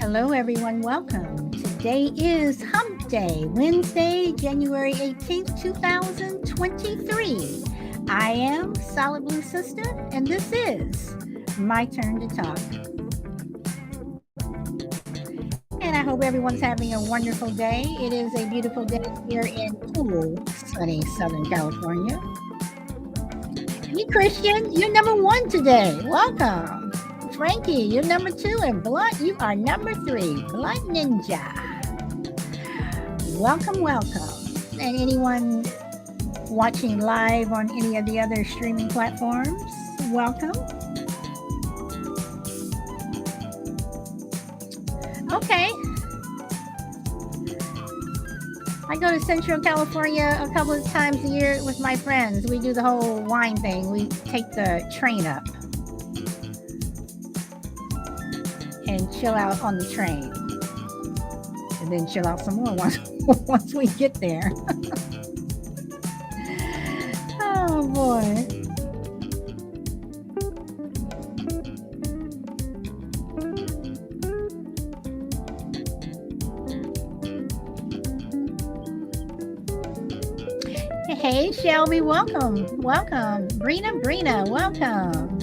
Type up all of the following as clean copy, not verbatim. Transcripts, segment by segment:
Hello, everyone. Welcome. Today is Hump Day, Wednesday, January 18th, 2023. I am Solid Blue Sister, and this is My Turn to Talk. And I hope everyone's having a wonderful day. It is a beautiful day here in cool, sunny Southern California. Hey, Christian, you're number one today. Welcome. Frankie, you're number two, and Blunt, you are number three. Blunt Ninja. Welcome, welcome. And anyone watching live on any of the other streaming platforms, welcome. Okay. I go to Central California a couple of times a year with my friends. We do the whole wine thing. We take the train up and chill out on the train. And then chill out some more once we get there. Oh boy. Hey Shelby, welcome. Welcome. Brina, welcome.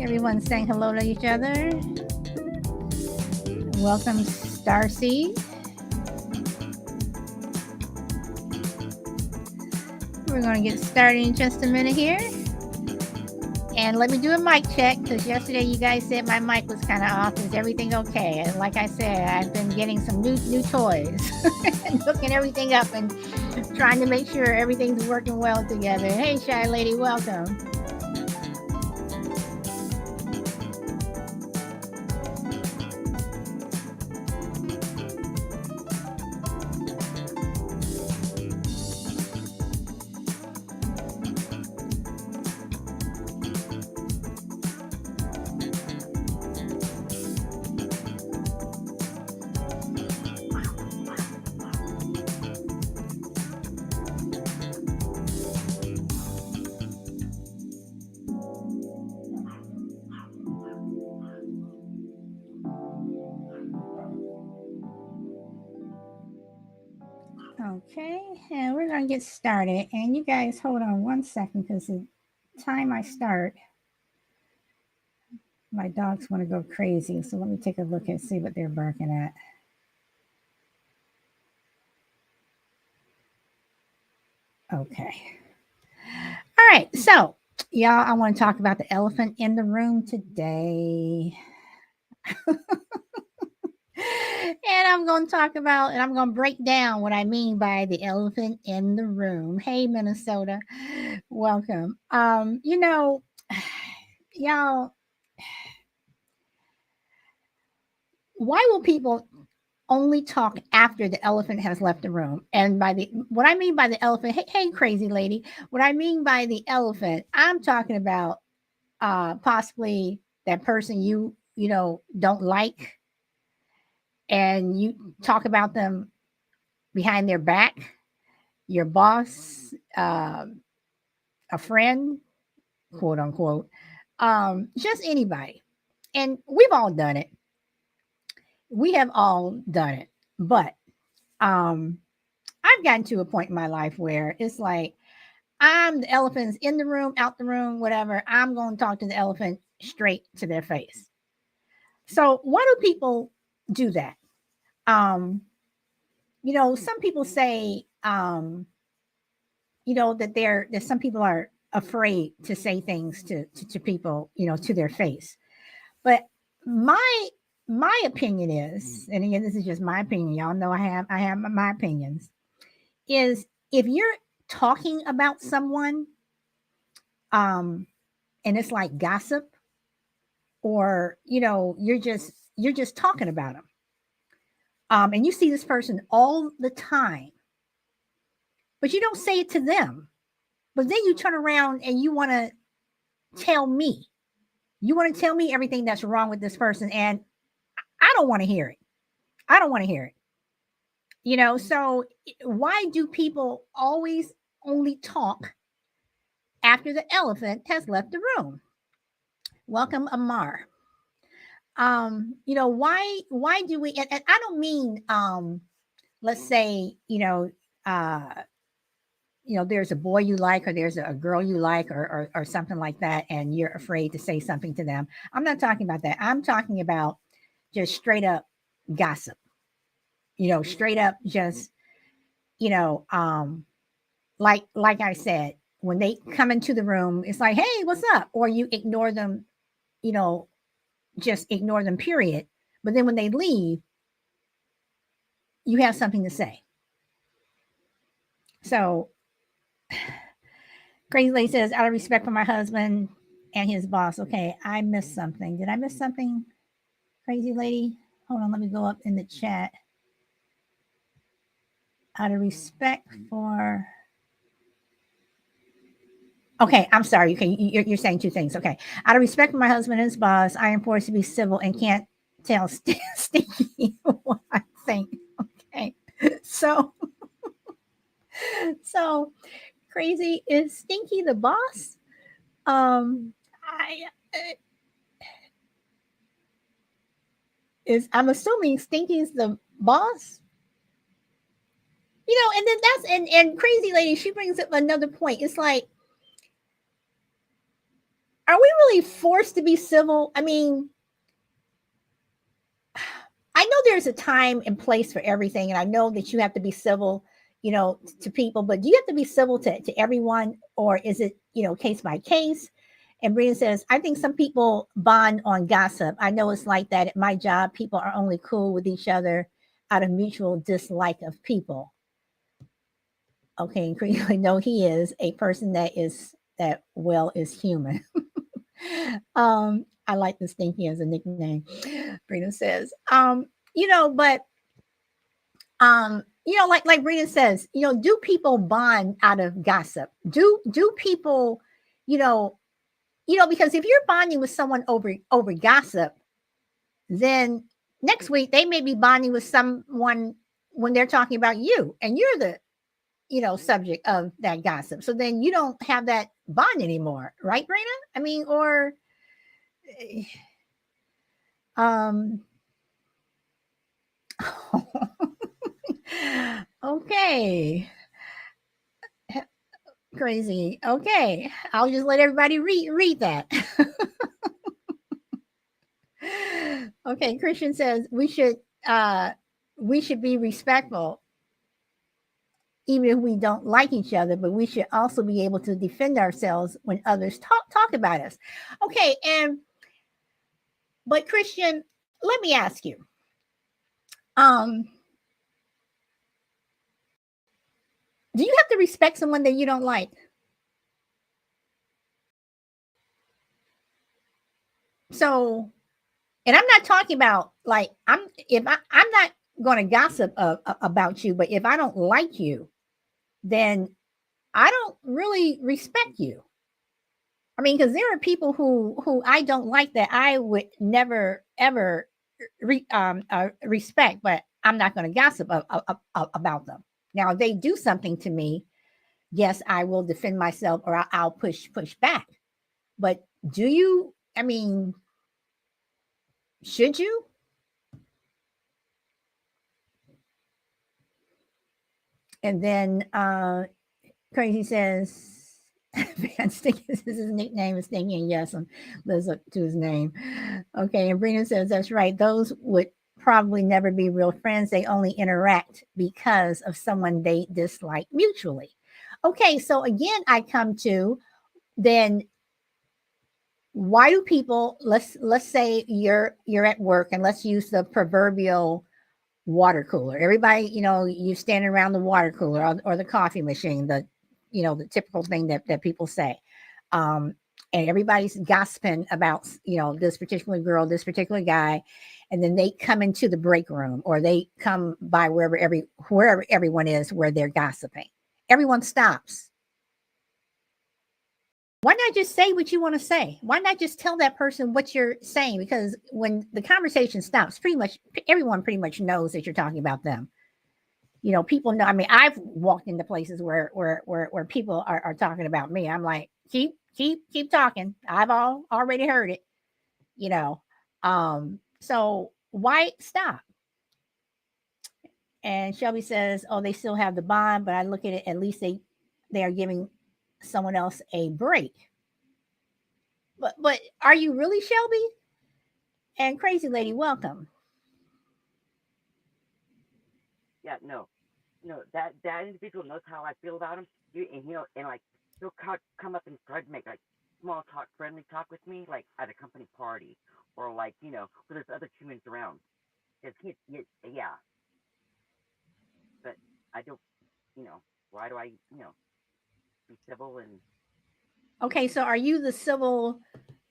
Everyone saying hello to each other. Welcome, Starseed. We're going to get started in just a minute here. And let me do a mic check, because yesterday you guys said my mic was kind of off. Is everything okay? And like I said, I've been getting some new toys and hooking everything up and trying to make sure everything's working well together. Hey, Shy Lady, welcome. Okay, and we're going to get started. And you guys hold on one second, because the time I start, my dogs want to go crazy. So let me take a look and see what they're barking at. Okay. All right. So, y'all, I want to talk about the elephant in the room today. And I'm going to break down what I mean by the elephant in the room. Hey, Minnesota, welcome. Y'all, why will people only talk after the elephant has left the room? And what I mean by the elephant, hey, crazy lady, what I mean by the elephant, I'm talking about possibly that person you don't like, and you talk about them behind their back, your boss, a friend, quote unquote, just anybody. And we've all done it. We have all done it. But I've gotten to a point in my life where it's like, I'm the elephant's in the room, out the room, whatever. I'm going to talk to the elephant straight to their face. So why do people do that? Some people say, that that some people are afraid to say things to people, to their face. But my opinion is, and again, this is just my opinion. Y'all know I have my opinions. Is if you're talking about someone, and it's like gossip, or you're just talking about them, and you see this person all the time, but you don't say it to them. But then you turn around and you want to tell me. You want to tell me everything that's wrong with this person, and I don't want to hear it. I don't want to hear it. So why do people always only talk after the elephant has left the room? Welcome, Amar. Why do we, and I don't mean let's say, uh there's a boy you like, or there's a girl you like, or something like that, and you're afraid to say something to them. I'm not talking about that. I'm talking about just straight up gossip. Straight up just, you know, um, like I said, when they come into the room, it's like, hey, what's up? Or you ignore them, you know, just ignore them, period. But then when they leave, you have something to say. So Crazy Lady says, out of respect for my husband and his boss. Okay, I missed something. Did I miss something, Crazy Lady? Hold on, let me go up in the chat. Out of respect for. Okay, I'm sorry. Okay, you're saying two things. Okay, out of respect for my husband and his boss, I am forced to be civil and can't tell Stinky what I think. Okay, so so Crazy, is Stinky the boss? I I'm assuming Stinky's the boss. And then and Crazy Lady, she brings up another point. It's like, are we really forced to be civil? I mean, I know there's a time and place for everything, and I know that you have to be civil, to people, but do you have to be civil to everyone, or is it, case by case? And Brian says, I think some people bond on gossip. I know it's like that at my job. People are only cool with each other out of mutual dislike of people. Okay, increasingly, no, he is a person that is human. I like the Stinky as a nickname. Brina says, but like Brina says, do people bond out of gossip? Do people, you know, because if you're bonding with someone over gossip, then next week they may be bonding with someone when they're talking about you, and you're the subject of that gossip. So then you don't have that bond anymore, right, Brina? I mean, or um okay. Crazy. Okay. I'll just let everybody read that. Okay, Christian says we should be respectful even if we don't like each other, but we should also be able to defend ourselves when others talk about us. Okay, but Christian, let me ask you. Um do you have to respect someone that you don't like? So, and I'm not talking about like I'm not going to gossip about you, but if I don't like you, then I don't really respect you. I mean, because there are people who I don't like that I would never ever respect, but I'm not going to gossip about them. Now, if they do something to me, yes, I will defend myself, or I'll push back. But do you? I mean, should you? And then Crazy says, Van Stick is his nickname is Stinky, and yes, lives up to his name. Okay, and Brina says that's right. Those would probably never be real friends. They only interact because of someone they dislike mutually. Okay, so again, I come to then why do people, let's say you're at work, and let's use the proverbial water cooler. Everybody, you standing around the water cooler, or the coffee machine, the typical thing that people say. Um, and everybody's gossiping about, this particular girl, this particular guy. And then they come into the break room, or they come by wherever everyone is where they're gossiping. Everyone stops. Why not just say what you want to say? Why not just tell that person what you're saying? Because when the conversation stops, pretty much everyone pretty much knows that you're talking about them. People know. I mean, I've walked into places where people are talking about me. I'm like, keep talking. I've already heard it. You know, so why stop? And Shelby says, "Oh, they still have the bond, but I look at it, at least they are giving someone else a break." But are you really, Shelby? And Crazy Lady, welcome. Yeah, no, that individual knows how I feel about him. And like he'll come up and try to make like small talk, friendly talk with me, like at a company party or like where there's other humans around. Cause yeah, but I don't, you know, why do I, be civil and Okay, so are you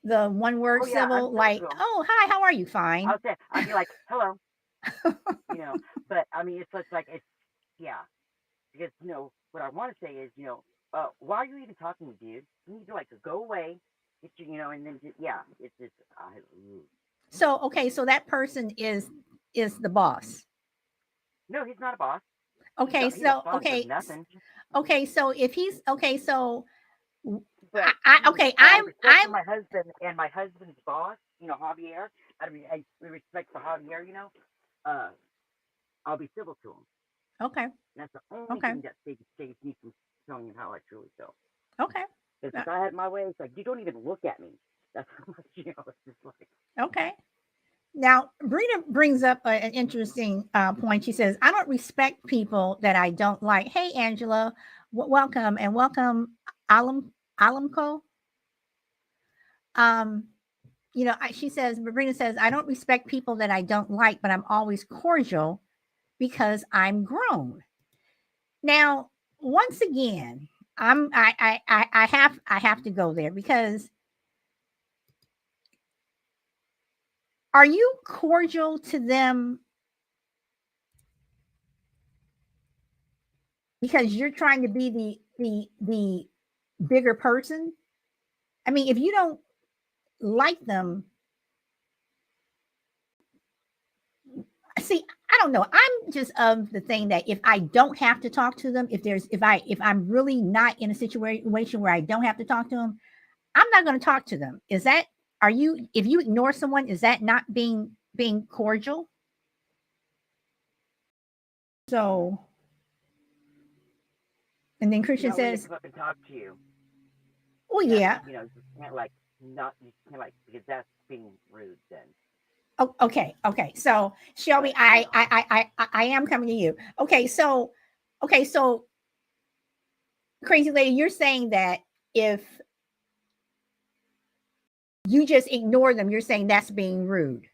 the one word oh yeah, I'm civil? civil to Like, them. oh, hi, how are you? Fine. I'd be like hello, you know, but I mean it's like it's yeah, because what I want to say is why are you even talking to me, dude? You need to like go away, get and then yeah, it's just So okay, so that person is the boss. no, he's not a boss. Okay, He's a so boss of nothing. okay, so if he's okay, so But okay, out of respect I'm for my husband and my husband's boss, Javier. I mean, respect for Javier, uh, I'll be civil to him. okay, And that's the only okay, thing that saves me from telling him how I truly feel. okay, Because uh, if I had my way, it's like you don't even look at me. That's how much It's just like okay. Now, Brina brings up an interesting point. She says, "I don't respect people that I don't like." Hey, Angela, welcome and welcome, Alamco. Um, she says, Brina says, "I don't respect people that I don't like, but I'm always cordial because I'm grown." Now, once again, I have to go there because are you cordial to them because you're trying to be the bigger person? I mean, if you don't like them, see, I don't know. I'm just of the thing that if I don't have to talk to them, if I'm really not in a situation where I don't have to talk to them, I'm not going to talk to them. Is that are you if you ignore someone, is that not being cordial? So, and then Christian not when they says, come up and talk to you. "Oh That's yeah, you can't like not you can't like because that's being rude then. oh, okay." So Shelby, But I am coming to you. Okay, so crazy lady, you're saying that if you just ignore them, you're saying that's being rude.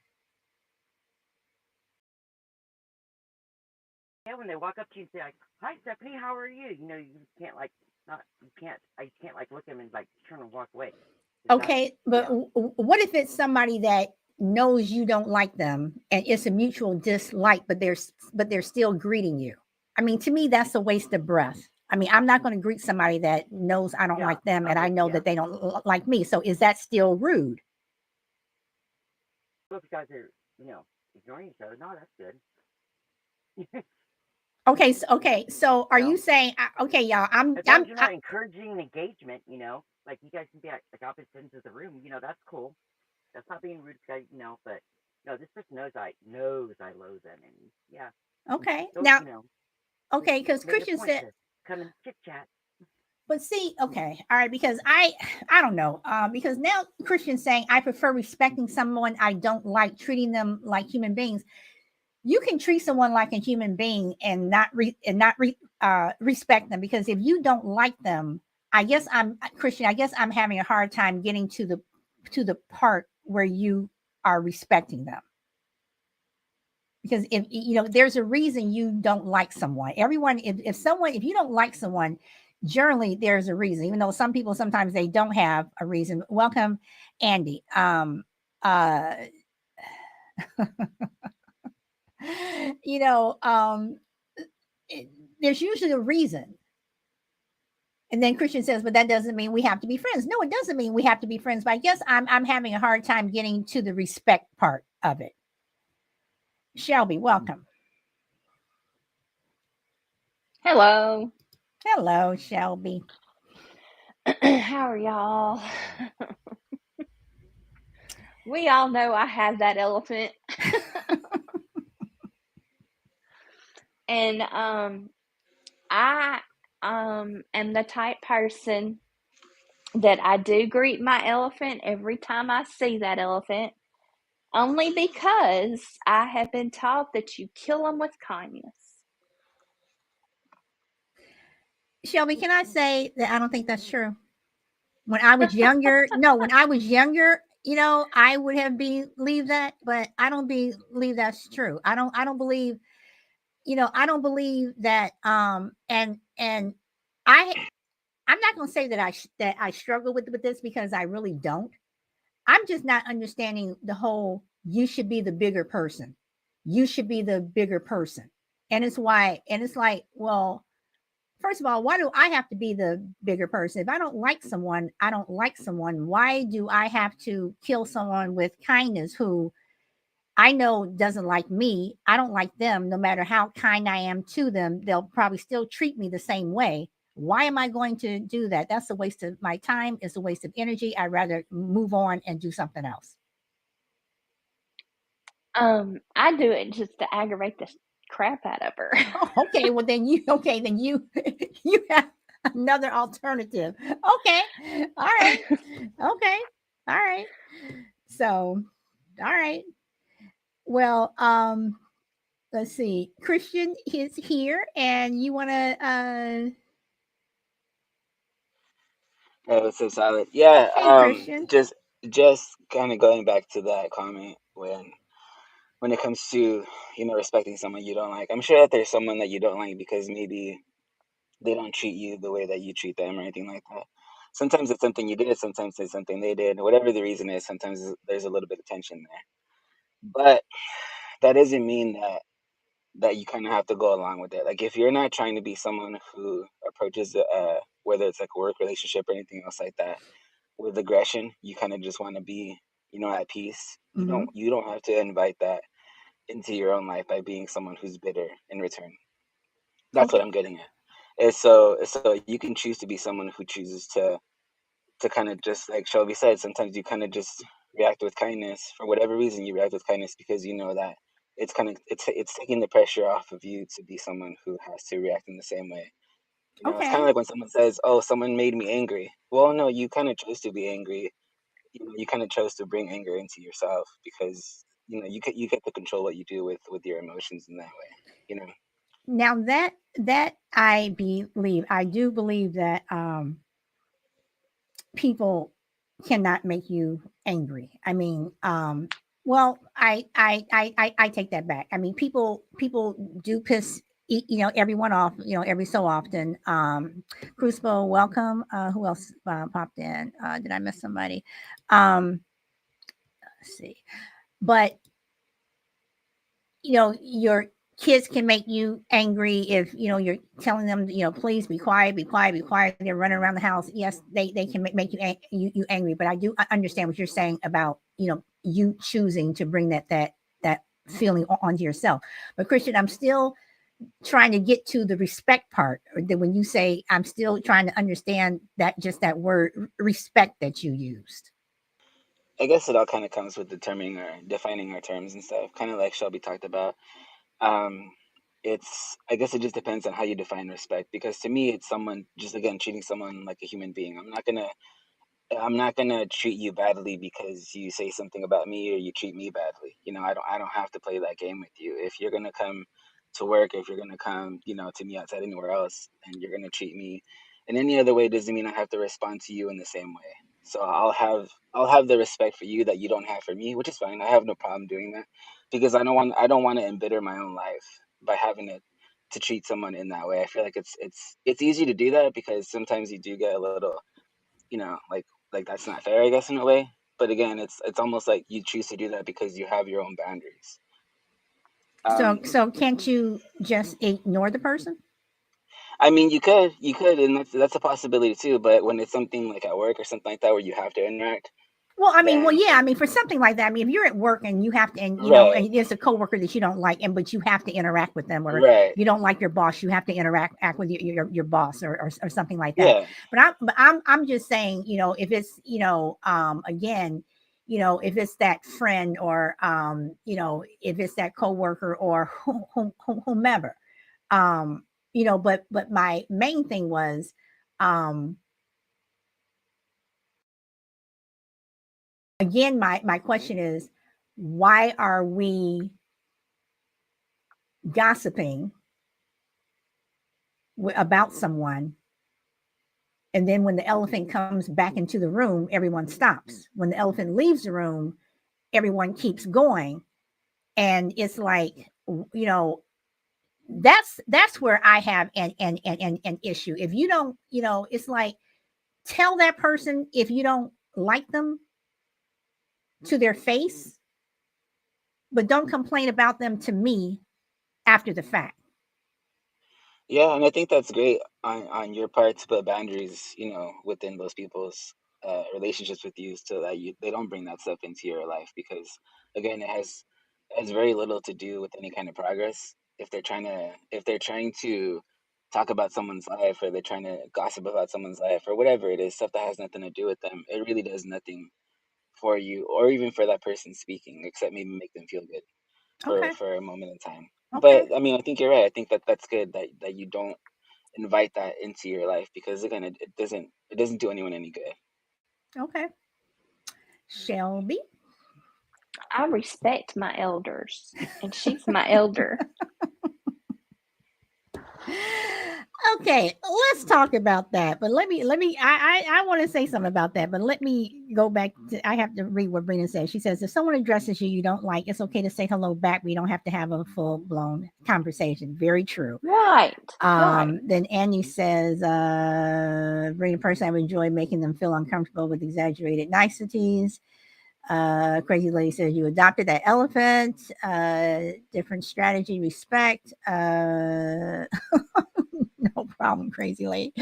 yeah, when they walk up to you and say like, "Hi, Stephanie, how are you?" You can't like not you can't I can't like look at them and like turn and walk away. 'Cause that's Okay, but yeah. what if it's somebody that knows you don't like them and it's a mutual dislike, but they're still greeting you? I mean, to me, that's a waste of breath. I mean, I'm not going to greet somebody that knows I don't Yeah, like them and I'm I with know yeah. that they don't like me. So is that still rude? Both you guys are ignoring each other. No, that's good. Okay, so you are you know, saying okay, y'all? as long as you're not encouraging an engagement, like you guys can be like opposite ends of the room. That's cool. That's not being rude, guy. But this person knows I loathe them, and yeah, okay don't now. make Okay, because make it a Christian point said, to come and chit chat. but see, okay, all right, because I don't know, because now Christian's saying I prefer respecting someone I don't like, treating them like human beings. You can treat someone like a human being and not respect them, because if you don't like them, I guess I'm Christian. I guess I'm having a hard time getting to the part where you are respecting them, because if there's a reason you don't like someone. Everyone, if you don't like someone, generally there's a reason, even though some people sometimes they don't have a reason. Welcome, Andy. Uh you know um it, there's usually a reason. And then Christian says, but that doesn't mean we have to be friends. No, it doesn't mean we have to be friends. But I guess I'm having a hard time getting to the respect part of it. Shelby, welcome. Hello. Hello, Shelby. How are y'all? We all know I have that elephant. And I am the type person that I do greet my elephant every time I see that elephant, only because I have been taught that you kill them with kindness. Shelby, can I say that I don't think that's true? When I was younger, no, when I was younger, I would have believed that, but I don't believe that's true. I don't believe, I don't believe that. And I I'm not going to say that I struggle with this because I really don't. I'm just not understanding the whole you should be the bigger person. You should be the bigger person. And it's like, well, first of all, why do I have to be the bigger person? If I don't like someone, I don't like someone. Why do I have to kill someone with kindness who I know doesn't like me? I don't like them. No matter how kind I am to them, they'll probably still treat me the same way. Why am I going to do that? That's a waste of my time. It's a waste of energy. I'd rather move on and do something else. I do it just to aggravate the crap out of her. Oh, okay, well then you you have another alternative. Okay. All right. Okay. All right. So, all right. Well, let's see. Christian is here and you want to Oh, it's so solid. Yeah, hey Christian. just kind of going back to that comment when it comes to, respecting someone you don't like. I'm sure that there's someone that you don't like because maybe they don't treat you the way that you treat them or anything like that. Sometimes it's something you did, sometimes it's something they did. Whatever the reason is, sometimes there's a little bit of tension there. But that doesn't mean that you kind of have to go along with it. Like if you're not trying to be someone who approaches whether it's like a work relationship or anything else like that with aggression, you kind of just want to be, at peace. You Mm-hmm. don't have to invite that into your own life by being someone who's bitter in return. That's what Okay. I'm getting at. And so you can choose to be someone who chooses to kind of just like Shelby said, sometimes you kind of just react with kindness for whatever reason. You react with kindness because you know that it's taking the pressure off of you to be someone who has to react in the same way. It's kind Okay. of like when someone says, "Oh, someone made me angry." Well, no, you kind of chose to be angry. You kind of chose to bring anger into yourself because you get to control what you do with your emotions in that way. You know, Now that I believe, I do believe that people cannot make you angry. I mean, well, I take that back. I mean, people do piss everyone off, every so often. Crucible, welcome. Who else popped in? Did I miss somebody? Let's see. But your kids can make you angry if you're telling them please be quiet, be quiet, be quiet. They're running around the house. Yes, they can make you angry, but I do understand what you're saying about you choosing to bring that feeling onto yourself. But Christian, I'm still trying to get to the respect part, or when you say, I'm still trying to understand that, just that word respect that you used. I guess it all kind of comes with defining our terms and stuff. Kind of like Shelby talked about. Um, I guess it just depends on how you define respect. Because to me, it's someone just again treating someone like a human being. I'm not gonna treat you badly because you say something about me or you treat me badly. I don't have to play that game with you. If you're gonna come to work, if you're gonna come, to me outside anywhere else, and you're gonna treat me in any other way, doesn't mean I have to respond to you in the same way. So I'll have the respect for you that you don't have for me, which is fine. I have no problem doing that because I don't want to embitter my own life by having to treat someone in that way. I feel like it's easy to do that because sometimes you do get a little, like that's not fair, I guess, in a way. But again, it's almost like you choose to do that because you have your own boundaries. So Um, so can't you just ignore the person? I mean, you could, and that's a possibility too. But when it's something like at work or something like that where you have to interact, Well, I mean, well, then yeah, I mean, for something like that, I mean, if you're at work and you have to, and right, and there's a coworker that you don't like, and but you have to interact with them, or right, you don't like your boss, you have to act with your boss, or something like that. yeah, But I'm just saying, if it's, again, if it's that friend, or if it's that coworker, or whomever, but my main thing was, um, again, my question is, why are we gossiping about someone, and then when the elephant comes back into the room, everyone stops? When the elephant leaves the room, everyone keeps going. And it's like, that's where I have an issue. If you don't, it's like, tell that person if you don't like them to their face, but don't complain about them to me after the fact. yeah. And I think that's great on your part to put boundaries, within those people's relationships with you, so that they don't bring that stuff into your life. Because again, it has very little to do with any kind of progress. If they're trying to talk about someone's life, or they're trying to gossip about someone's life, or whatever it is, stuff that has nothing to do with them, it really does nothing for you, or even for that person speaking, except maybe make them feel good for Okay. for a moment in time. Okay. But I mean, I think you're right. I think that that's good, that you don't invite that into your life, because again, it doesn't do anyone any good. Okay. Shelby. I respect my elders, and she's my elder. Okay, let's talk about that. But I want to say something about that, but let me go back to, I have to read what Brina says. She says, if someone addresses you don't like, it's okay to say hello back. We don't have to have a full blown conversation. Very true. Right, right. Then Annie says, Brina, personally, I would enjoy making them feel uncomfortable with exaggerated niceties. Crazy lady says, you adopted that elephant. Different strategy, respect. No problem, crazy lady.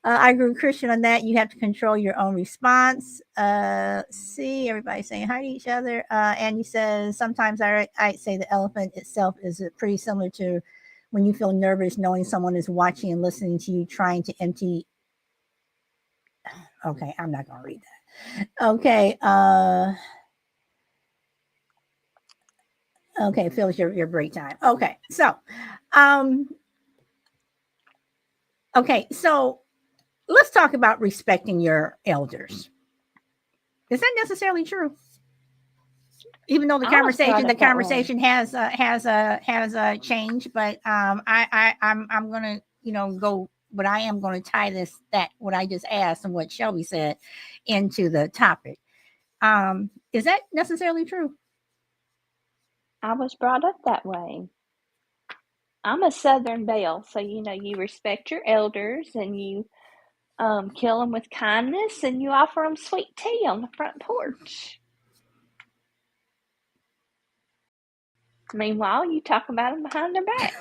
I agree with Christian on that. You have to control your own response. See, everybody saying hi to each other. Andy says, sometimes I say the elephant itself is pretty similar to when you feel nervous knowing someone is watching and listening to you trying to empty. Okay, I'm not going to read that. Okay. Okay, Phil, your break time. Um, so let's talk about respecting your elders. Is that necessarily true? Even though the I was brought conversation up that way. has changed, but I'm gonna go, but I am going to tie that what I just asked and what Shelby said into the topic. Is that necessarily true? I was brought up that way. I'm a Southern belle, so you respect your elders, and you kill them with kindness, and you offer them sweet tea on the front porch. Meanwhile, you talk about them behind their back.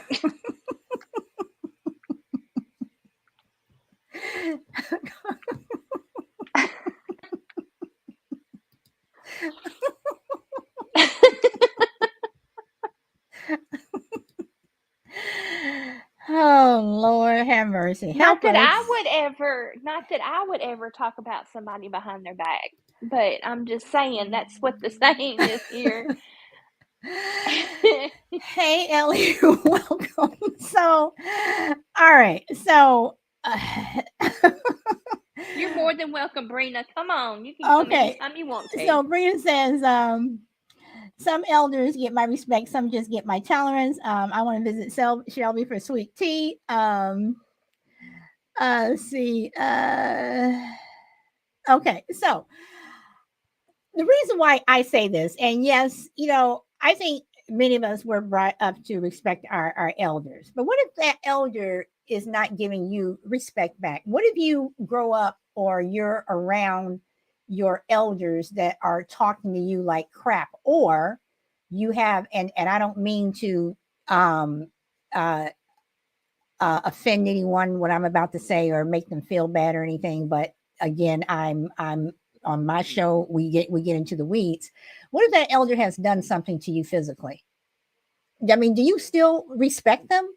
Oh Lord, have mercy, Not help that us. I would ever talk about somebody behind their back, but I'm just saying that's what the saying is here. Hey Ellie, welcome. So, all right, so. You're more than welcome, Brina. Come on, you can come Okay, anytime you want to. so Brina says, some elders get my respect, some just get my tolerance. I want to visit Shelby for sweet tea. Let's see. Okay, so the reason why I say this, and yes, I think many of us were brought up to respect our elders. But what if that elder is not giving you respect back? What if you grow up or you're around your elders that are talking to you like crap, or you have, and I don't mean to um uh offend anyone what I'm about to say or make them feel bad or anything. But again, I'm on my show. We get into the weeds. What if that elder has done something to you physically? I mean, do you still respect them?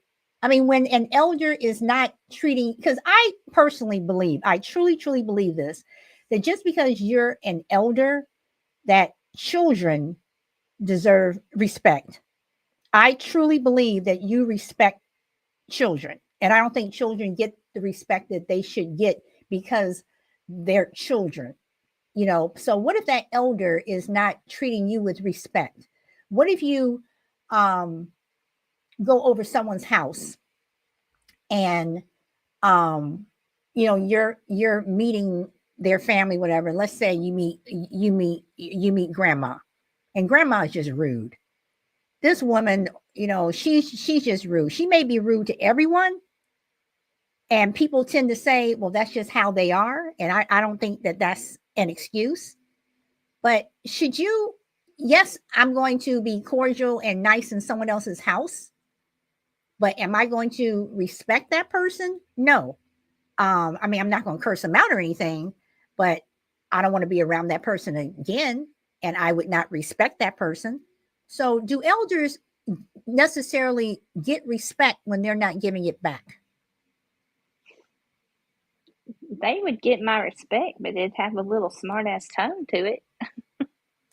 I mean, when an elder is not treating, because I personally believe, I truly, truly believe this, that just because you're an elder, that children deserve respect. I truly believe that you respect children. And I don't think children get the respect that they should get because they're children. So what if that elder is not treating you with respect? What if you um go over someone's house and um you're meeting their family, whatever. Let's say you meet grandma, and grandma is just rude. This woman, she's just rude. She may be rude to everyone, and people tend to say, well, that's just how they are, and I don't think that that's an excuse. But should you, yes, I'm going to be cordial and nice in someone else's house, but am I going to respect that person? No. I mean, I'm not going to curse them out or anything, but I don't want to be around that person again, and I would not respect that person. So, do elders necessarily get respect when they're not giving it back? They would get my respect, but it'd have a little smart ass tone to it.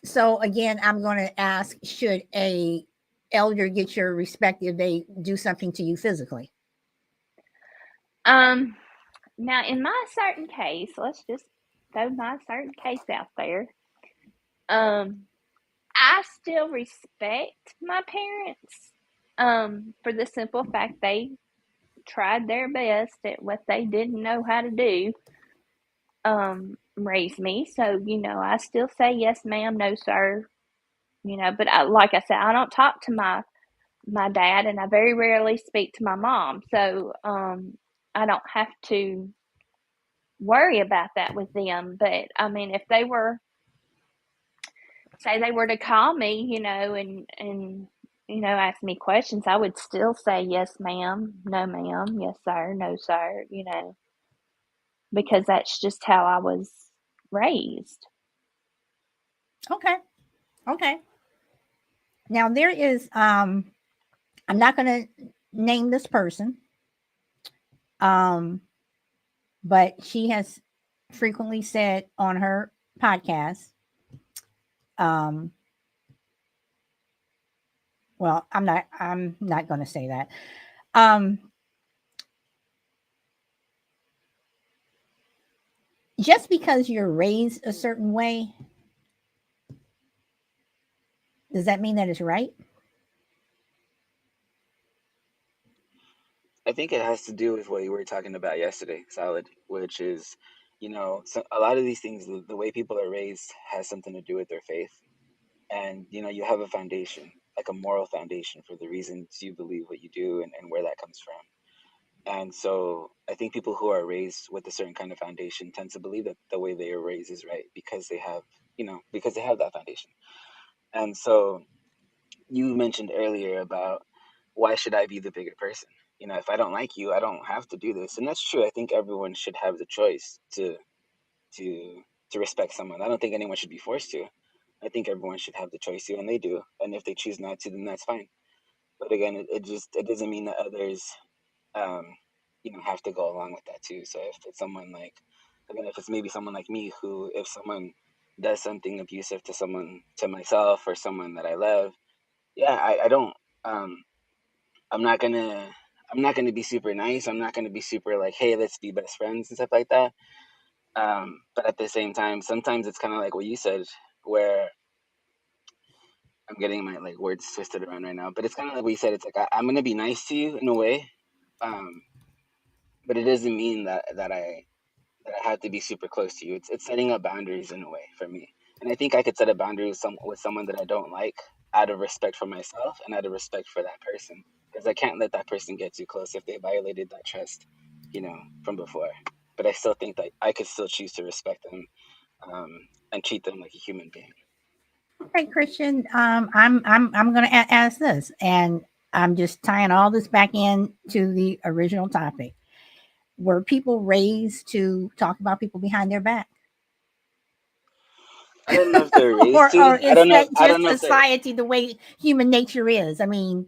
So, again, I'm going to ask: should a elder get your respect if they do something to you physically? Um, Now, in my certain case, let's just throw my certain case out there. Um, I still respect my parents. For the simple fact they tried their best at what they didn't know how to do. Raise me. So, I still say yes, ma'am, no, sir. But like I said, I don't talk to my dad, and I very rarely speak to my mom. So, I don't have to worry about that with them. But I mean, if they were, say they were to call me, and ask me questions, I would still say yes, ma'am, no, ma'am, yes, sir, no, sir, because that's just how I was raised. Okay. Okay. Now there is I'm not going to name this person, um but she has frequently said on her podcast, um well, I'm not going to say that. um just because you're raised a certain way, does that mean that it's right? I think it has to do with what you were talking about yesterday, Salad, which is, so a lot of these things, the way people are raised has something to do with their faith. And, you have a foundation, like a moral foundation for the reasons you believe what you do and where that comes from. And so I think people who are raised with a certain kind of foundation tend to believe that the way they are raised is right because they have, because they have that foundation. And so you mentioned earlier about why should I be the bigger person? If I don't like you, I don't have to do this. And that's true. I think everyone should have the choice to to respect someone. I don't think anyone should be forced to. I think everyone should have the choice to, and they do. And if they choose not to, then that's fine. But again, it doesn't mean that others um, have to go along with that too. So if it's someone like, again, if it's maybe someone like me who, if someone does something abusive to someone, to myself or someone that I love, yeah, I don't, um, I'm not gonna, I'm not gonna be super nice. I'm not gonna be super like, hey, let's be best friends and stuff like that. But at the same time, sometimes it's kind of like what you said, where I'm getting my like words twisted around right now. But it's kind of like what you said. It's like I'm gonna be nice to you in a way, um, but it doesn't mean that I have to be super close to you. It's setting up boundaries in a way for me. And I think I could set a boundary with someone that I don't like out of respect for myself and out of respect for that person. Because I can't let that person get too close if they violated that trust, from before. But I still think that I could still choose to respect them, and treat them like a human being. Okay, Christian. I'm going to ask this, and I'm just tying all this back in to the original topic. Were people raised to talk about people behind their back? I don't know if they're raised Or to. is that I don't just know if they're. society, the way human nature is? I mean,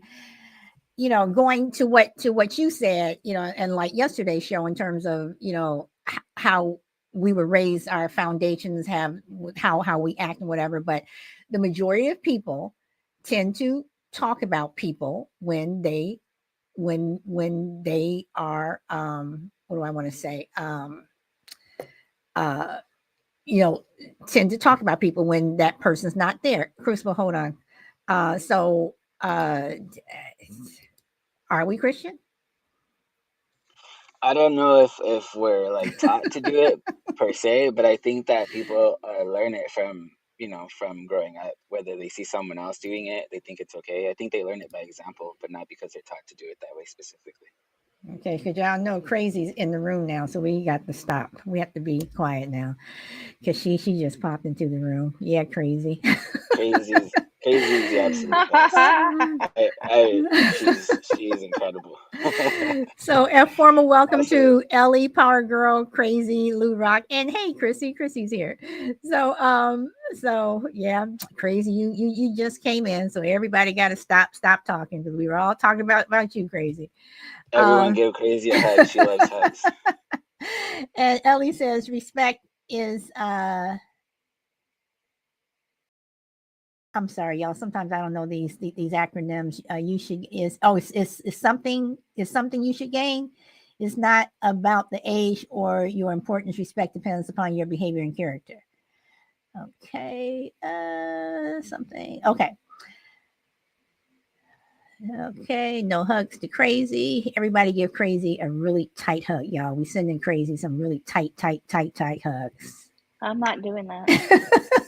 going to what you said, and like yesterday's show in terms of, how we were raised, our foundations have how we act and whatever, but the majority of people tend to talk about people when they are, what do I want to say, uh you know tend to talk about people when that person's not there. Crucible, hold on. So are we Christian? I don't know if we're like taught to do it per se, but I think that people learn it from from growing up. Whether they see someone else doing it, they think it's okay. I think they learn it by example, but not because they're taught to do it that way specifically. Okay, because y'all know Crazy's in the room now, so we got to stop. We have to be quiet now because she just popped into the room. Yeah, Crazy. Crazy's Crazy is the absolute best. She's incredible. So, a formal welcome Also, to Ellie, Power Girl, Crazy, Lou Rock, and hey, Chrissy. Chrissy's here. So yeah, Crazy, you just came in, so everybody got to stop talking because we were all talking about you, Crazy. everyone Um, give Crazy a hug. She loves hugs. and Ellie says respect is I'm sorry, y'all. Sometimes I don't know these acronyms. You should is oh it's something you should gain. It's not about the age or your importance. Respect depends upon your behavior and character. Okay, something. Okay. No hugs to Crazy. Everybody give Crazy a really tight hug, y'all. We sending Crazy some really tight hugs. I'm not doing that.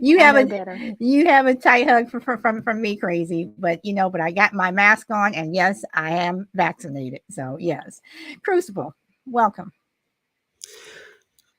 you I have know a better. you have a tight hug from me, Crazy, but but I got my mask on, and yes, I am vaccinated, so yes. Crucible, welcome.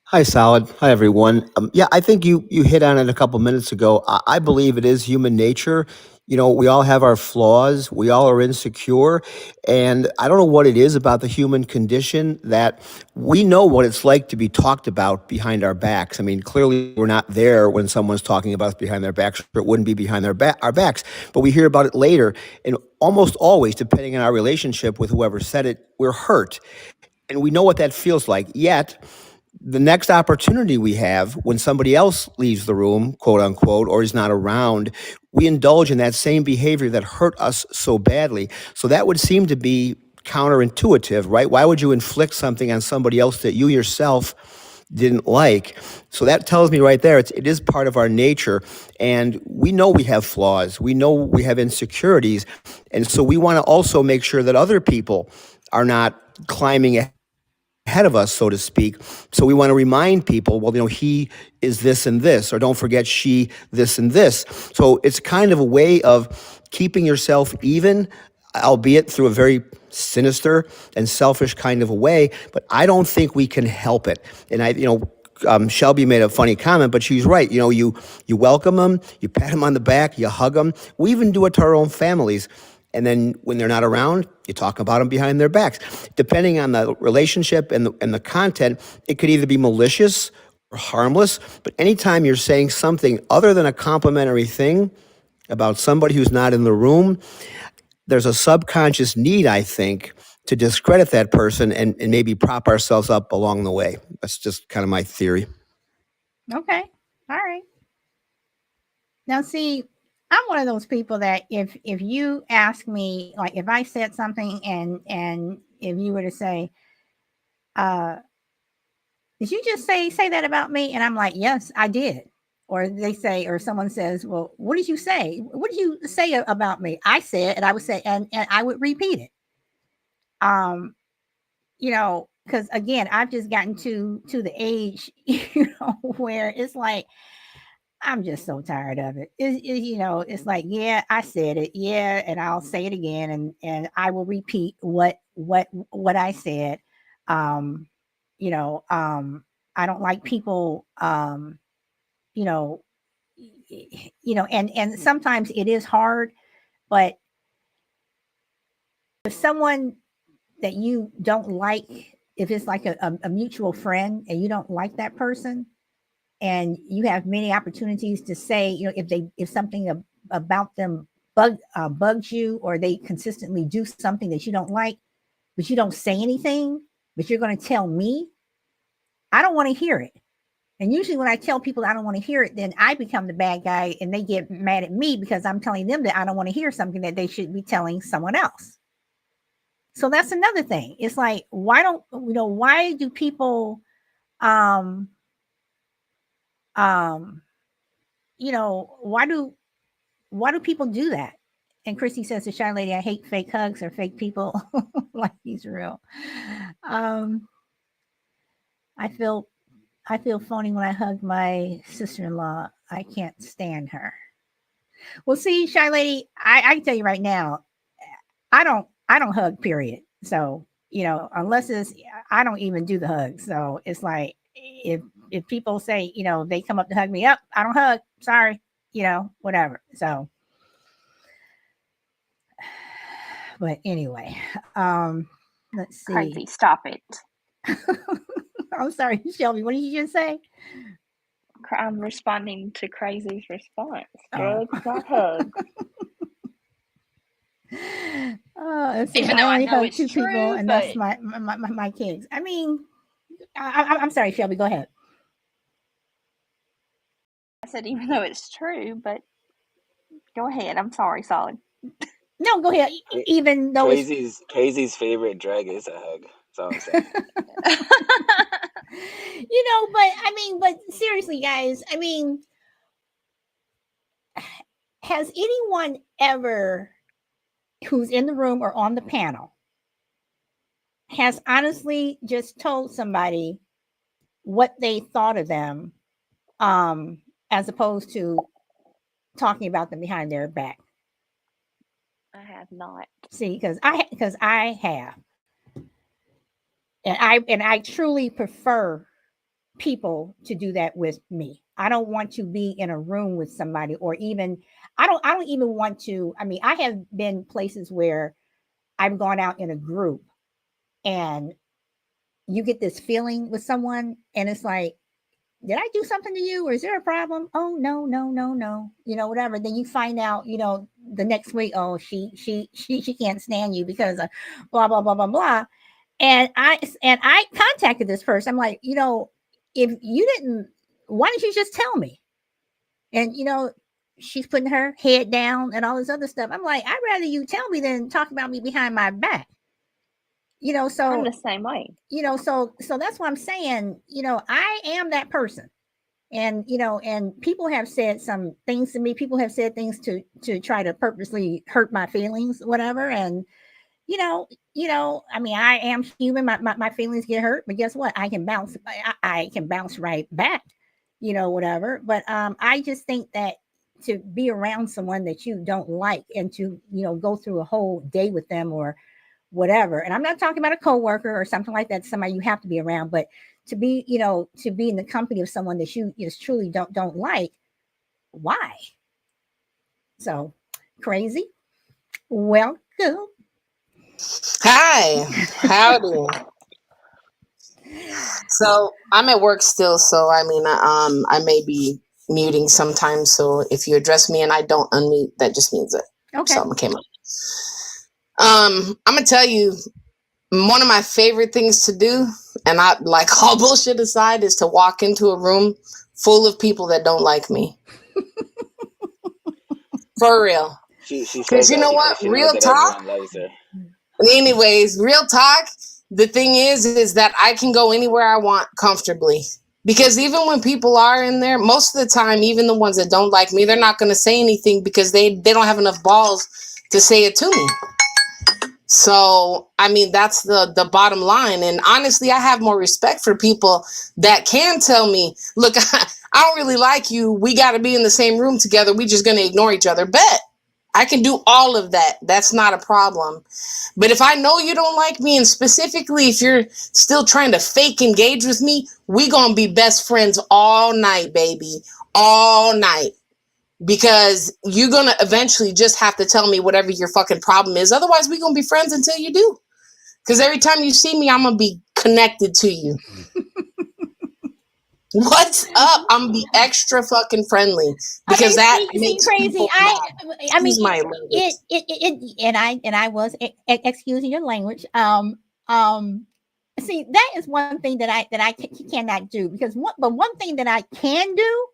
Hi, Solid. Hi, everyone. Yeah, I think you hit on it a couple minutes ago. I believe it is human nature. We all have our flaws. We all are insecure, and I don't know what it is about the human condition that we know what it's like to be talked about behind our backs. I mean, clearly we're not there when someone's talking about us behind their backs, or it wouldn't be behind our backs. But we hear about it later, and almost always, depending on our relationship with whoever said it, we're hurt, and we know what that feels like. Yet the next opportunity we have when somebody else leaves the room, quote unquote, or is not around, we indulge in that same behavior that hurt us so badly. So that would seem to be counterintuitive, right? Why would you inflict something on somebody else that you yourself didn't like? So that tells me right there, it is part of our nature. And we know we have flaws. We know we have insecurities. And so we want to also make sure that other people are not climbing ahead of us, so to speak. So we want to remind people, well, he is this and this, or don't forget she, this and this. So it's kind of a way of keeping yourself even, albeit through a very sinister and selfish kind of a way. But I don't think we can help it. And Shelby made a funny comment, but she's right. You welcome them, you pat them on the back, you hug them. We even do it to our own families. And then when they're not around, you talk about them behind their backs. Depending on the relationship and the content, it could either be malicious or harmless. But anytime you're saying something other than a complimentary thing about somebody who's not in the room, there's a subconscious need, I think, to discredit that person and maybe prop ourselves up along the way. That's just kind of my theory. Okay, all right. Now, see, I'm one of those people that if you ask me, like if I said something and if you were to say, uh, did you just say that about me? And I'm like, yes, I did. Or they say, or someone says, well, what did you say? What did you say about me? I said, and I would say, and I would repeat it. Um, because again, I've just gotten to the age, where it's like I'm just so tired of it. It's like, yeah, I said it, yeah, and I'll say it again, and I will repeat what I said. Um, you know, um, I don't like people, you know, and sometimes it is hard, But if someone that you don't like, if it's like a mutual friend and you don't like that person, and you have many opportunities to say, if something about them bugs you, or they consistently do something that you don't like, but you don't say anything, but you're going to tell me, I don't want to hear it. And usually when I tell people I don't want to hear it, then I become the bad guy and they get mad at me because I'm telling them that I don't want to hear something that they should be telling someone else. So that's another thing. It's like, why do people, um, um, why do people do that? And Christy says to Shy Lady, I hate fake hugs or fake people. Like he's real. Um, I feel phony when I hug my sister-in-law. I can't stand her. Well, see, Shy Lady, I can tell you right now, I don't hug, period. So, unless I don't even do the hug. So it's like, if people say, they come up to hug me up, I don't hug. Sorry, whatever. So, but anyway, let's see. Crazy, stop it. I'm sorry, Shelby. What did you just say? I'm responding to Crazy's response. Drugs, not hugs. Even though I know it's two true, people, and that's my kids. I mean, I'm sorry, Shelby. Go ahead. I said even though it's true, but go ahead. I'm sorry, Solid. No, go ahead. Even though Crazy's favorite drug is a hug. That's all I'm saying. but seriously, guys. I mean, has anyone ever who's in the room or on the panel has honestly just told somebody what they thought of them, as opposed to talking about them behind their back? I have not. See, because I have, and I truly prefer people to do that with me. I don't want to be in a room with somebody, or even I don't even want to. I mean, I have been places where I've gone out in a group and you get this feeling with someone and it's like, did I do something to you, or is there a problem? Oh, no, whatever. Then you find out, the next week, oh, she can't stand you because of blah blah blah blah blah. And I contacted this person. I'm like, if you didn't, why didn't you just tell me? And she's putting her head down and all this other stuff. I'm like, I'd rather you tell me than talk about me behind my back. So I'm the same way. So that's what I'm saying. I am that person. And and people have said some things to me. People have said things to try to purposely hurt my feelings, whatever. And I mean, I am human. My feelings get hurt, but guess what? I can bounce. I can bounce right back. Whatever. But I just think that to be around someone that you don't like and to go through a whole day with them or whatever. And I'm not talking about a coworker or something like that, somebody you have to be around, but to be, to be in the company of someone that you just truly don't like. Why? So Crazy. Welcome. Hi, howdy. So I'm at work still, so I mean, I may be muting sometimes. So if you address me and I don't unmute, that just means that something came up. I'm gonna tell you, one of my favorite things to do, and I like all bullshit aside, is to walk into a room full of people that don't like me. For real. She says Because you know what? Real talk. Anyways, real talk. The thing is that I can go anywhere I want comfortably. Because even when people are in there, most of the time, even the ones that don't like me, they're not going to say anything because they don't have enough balls to say it to me. So, I mean, that's the bottom line. And honestly, I have more respect for people that can tell me, look, I don't really like you. We got to be in the same room together. We just going to ignore each other. Bet. I can do all of that. That's not a problem. But if I know you don't like me, and specifically if you're still trying to fake engage with me, we going to be best friends all night, baby. All night. because you're going to eventually just have to tell me whatever your fucking problem is. Otherwise, we're going to be friends until you do. Because every time you see me, I'm going to be connected to you. What's up? I'm going to be extra fucking friendly because that makes crazy. people I mean, my and I was excusing your language. See, that is one thing that I cannot do, because one thing that I can do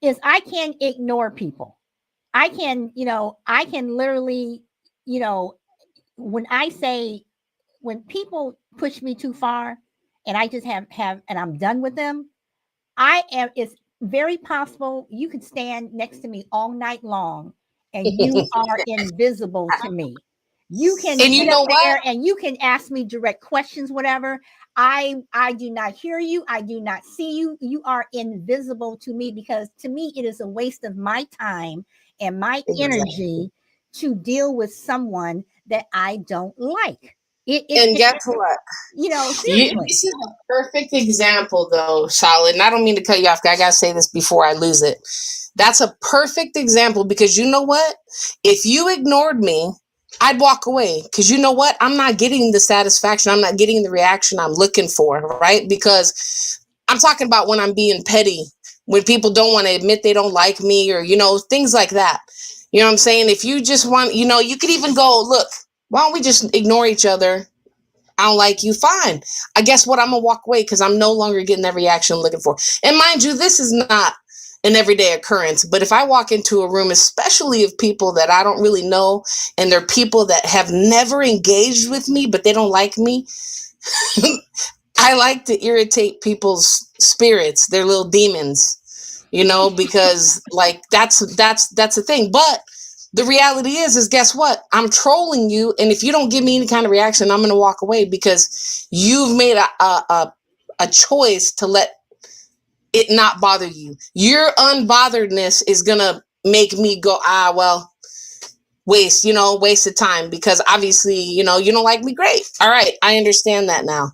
is I can ignore people. I can literally, when people push me too far and I just have and I'm done with them, it's very possible you could stand next to me all night long and you are invisible to me. You can sit up there and you can ask me direct questions, whatever. I do not hear you. I do not see you. You are invisible to me, because to me it is a waste of my time and my energy to deal with someone that I don't like. And guess what? Seriously. This is a perfect example, though, Solid. And I don't mean to cut you off. I got to say this before I lose it. That's a perfect example, because you know what? If you ignored me, I'd walk away, because you know what? I'm not getting the satisfaction. I'm not getting the reaction I'm looking for, right? Because I'm talking about when I'm being petty, when people don't want to admit they don't like me, or, things like that. You know what I'm saying? If you just want, you could even go, look, why don't we just ignore each other? I don't like you. Fine. I guess what? I'm going to walk away, because I'm no longer getting that reaction I'm looking for. And mind you, this is not an everyday occurrence. But if I walk into a room, especially of people that I don't really know, and they're people that have never engaged with me, but they don't like me, I like to irritate people's spirits, their little demons, because like that's the thing. But the reality is guess what? I'm trolling you. And if you don't give me any kind of reaction, I'm going to walk away, because you've made a choice to let it not bother you. Your unbotheredness is going to make me go, waste of time, because obviously, you don't like me. Great. All right. I understand that now.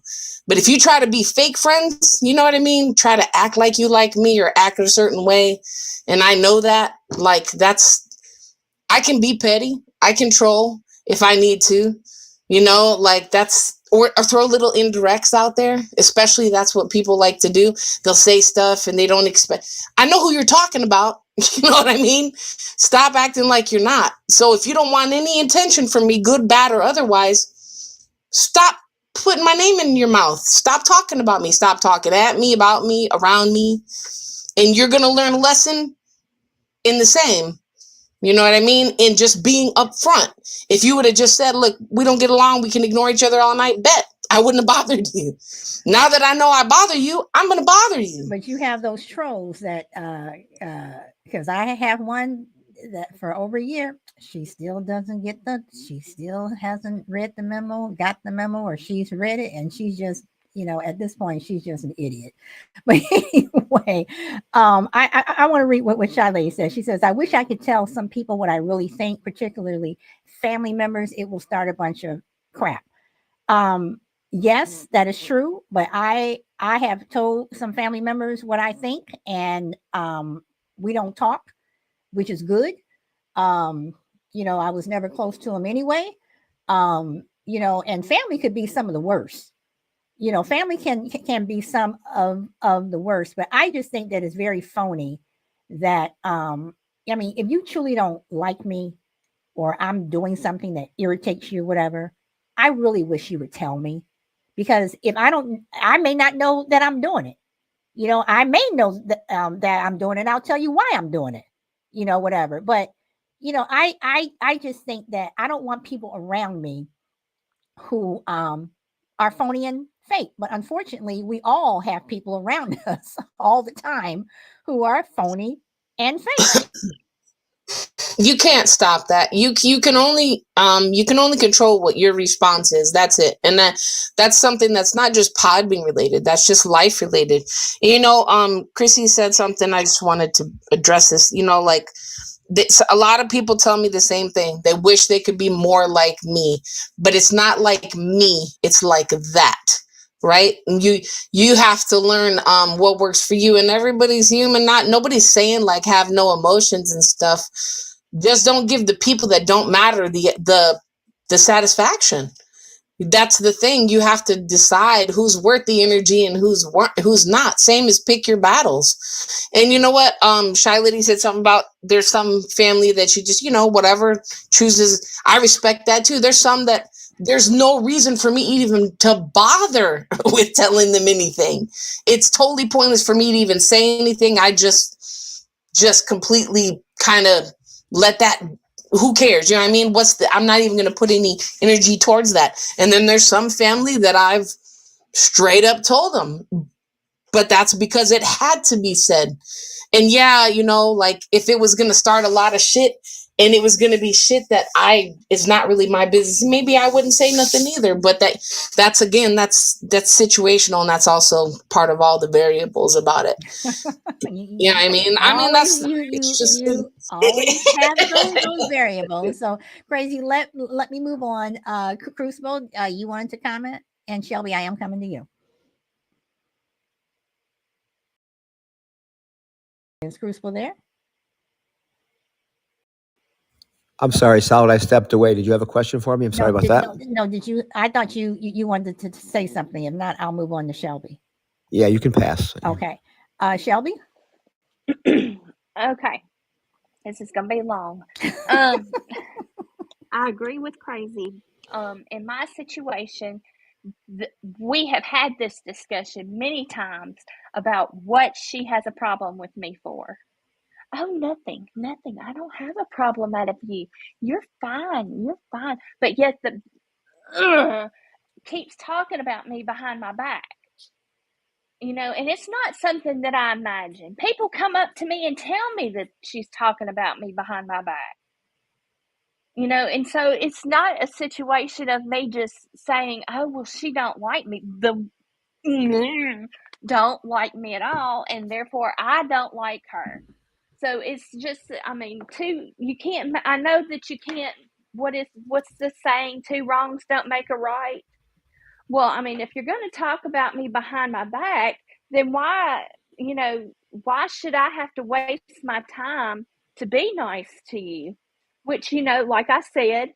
But if you try to be fake friends, you know what I mean? Try to act like you like me or act a certain way. And I know that, like, I can be petty. I control if I need to, like or throw little indirects out there. Especially that's what people like to do. They'll say stuff and they don't expect. I know who you're talking about. You know what I mean? Stop acting like you're not. So if you don't want any attention from me, good, bad, or otherwise, stop putting my name in your mouth. Stop talking about me. Stop talking at me, about me, around me. And you're going to learn a lesson in the same. You know what I mean? And just being upfront. If you would have just said, look, we don't get along, we can ignore each other all night, bet I wouldn't have bothered you. Now that I know I bother you, I'm going to bother you. But you have those trolls that, because I have one that for over a year, she still hasn't read the memo, got the memo, or she's read it, and she's just, at this point, she's just an idiot. But anyway, I want to read what Shiley says. She says, I wish I could tell some people what I really think, particularly family members. It will start a bunch of crap. Yes, that is true. But I have told some family members what I think, and we don't talk, which is good. I was never close to them anyway. And family could be some of the worst. Family can be some of the worst, but I just think that it's very phony that, if you truly don't like me, or I'm doing something that irritates you, whatever, I really wish you would tell me, because if I may not know that I'm doing it. I may know that I'm doing it. I'll tell you why I'm doing it, whatever. But, I just think that I don't want people around me who, are phony and fake. But unfortunately, we all have people around us all the time who are phony and fake. You can't stop that. You can only control what your response is. That's it. And that's something that's not just Podbean related. That's just life related. Chrissy said something. I just wanted to address this. A lot of people tell me the same thing. They wish they could be more like me, but it's not like me. It's like that. right? You have to learn what works for you, and everybody's human. Nobody's saying like have no emotions and stuff. Just don't give the people that don't matter the satisfaction. That's the thing. You have to decide who's worth the energy and who's not. Same as pick your battles. And you know what? Shy Lady said something about there's some family that you just, whatever chooses. I respect that too. There's some that there's no reason for me even to bother with telling them anything. It's totally pointless for me to even say anything. I just completely kind of let that, who cares? You know what I mean? I'm not even going to put any energy towards that. And then there's some family that I've straight up told them, but that's because it had to be said. And yeah, like if it was going to start a lot of shit and it was going to be shit that it's not really my business, maybe I wouldn't say nothing either. But that's situational, and that's also part of all the variables about it. Yeah, I mean, that's you always have those variables. So Crazy, let me move on. Crucible, you wanted to comment, and Shelby, I am coming to you. Is Crucible there? I'm sorry, Solid. I stepped away. Did you have a question for me? I'm sorry about that. No, did you? I thought you wanted to say something. If not, I'll move on to Shelby. Yeah, you can pass. Okay. Shelby? Okay. This is going to be long. I agree with Crazy. In my situation, we have had this discussion many times about what she has a problem with me for. Oh, nothing. I don't have a problem out of you. You're fine. But yet keeps talking about me behind my back. And it's not something that I imagine. People come up to me and tell me that she's talking about me behind my back. And so it's not a situation of me just saying, oh, well, she don't like me. Don't like me at all, and therefore I don't like her. So it's just, you can't, I know that you can't, what's the saying, two wrongs don't make a right? Well, if you're going to talk about me behind my back, then why should I have to waste my time to be nice to you? Which, like I said,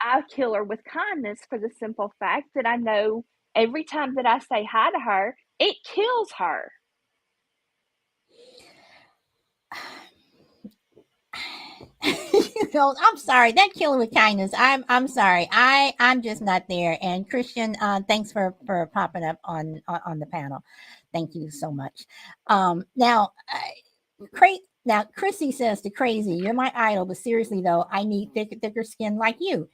I kill her with kindness for the simple fact that I know every time that I say hi to her, it kills her. I'm sorry. That killing with kindness. I'm sorry. I'm just not there. And Christian, thanks for popping up on the panel. Thank you so much. Now, Chrissy says to Crazy, you're my idol, but seriously though, I need thicker skin like you.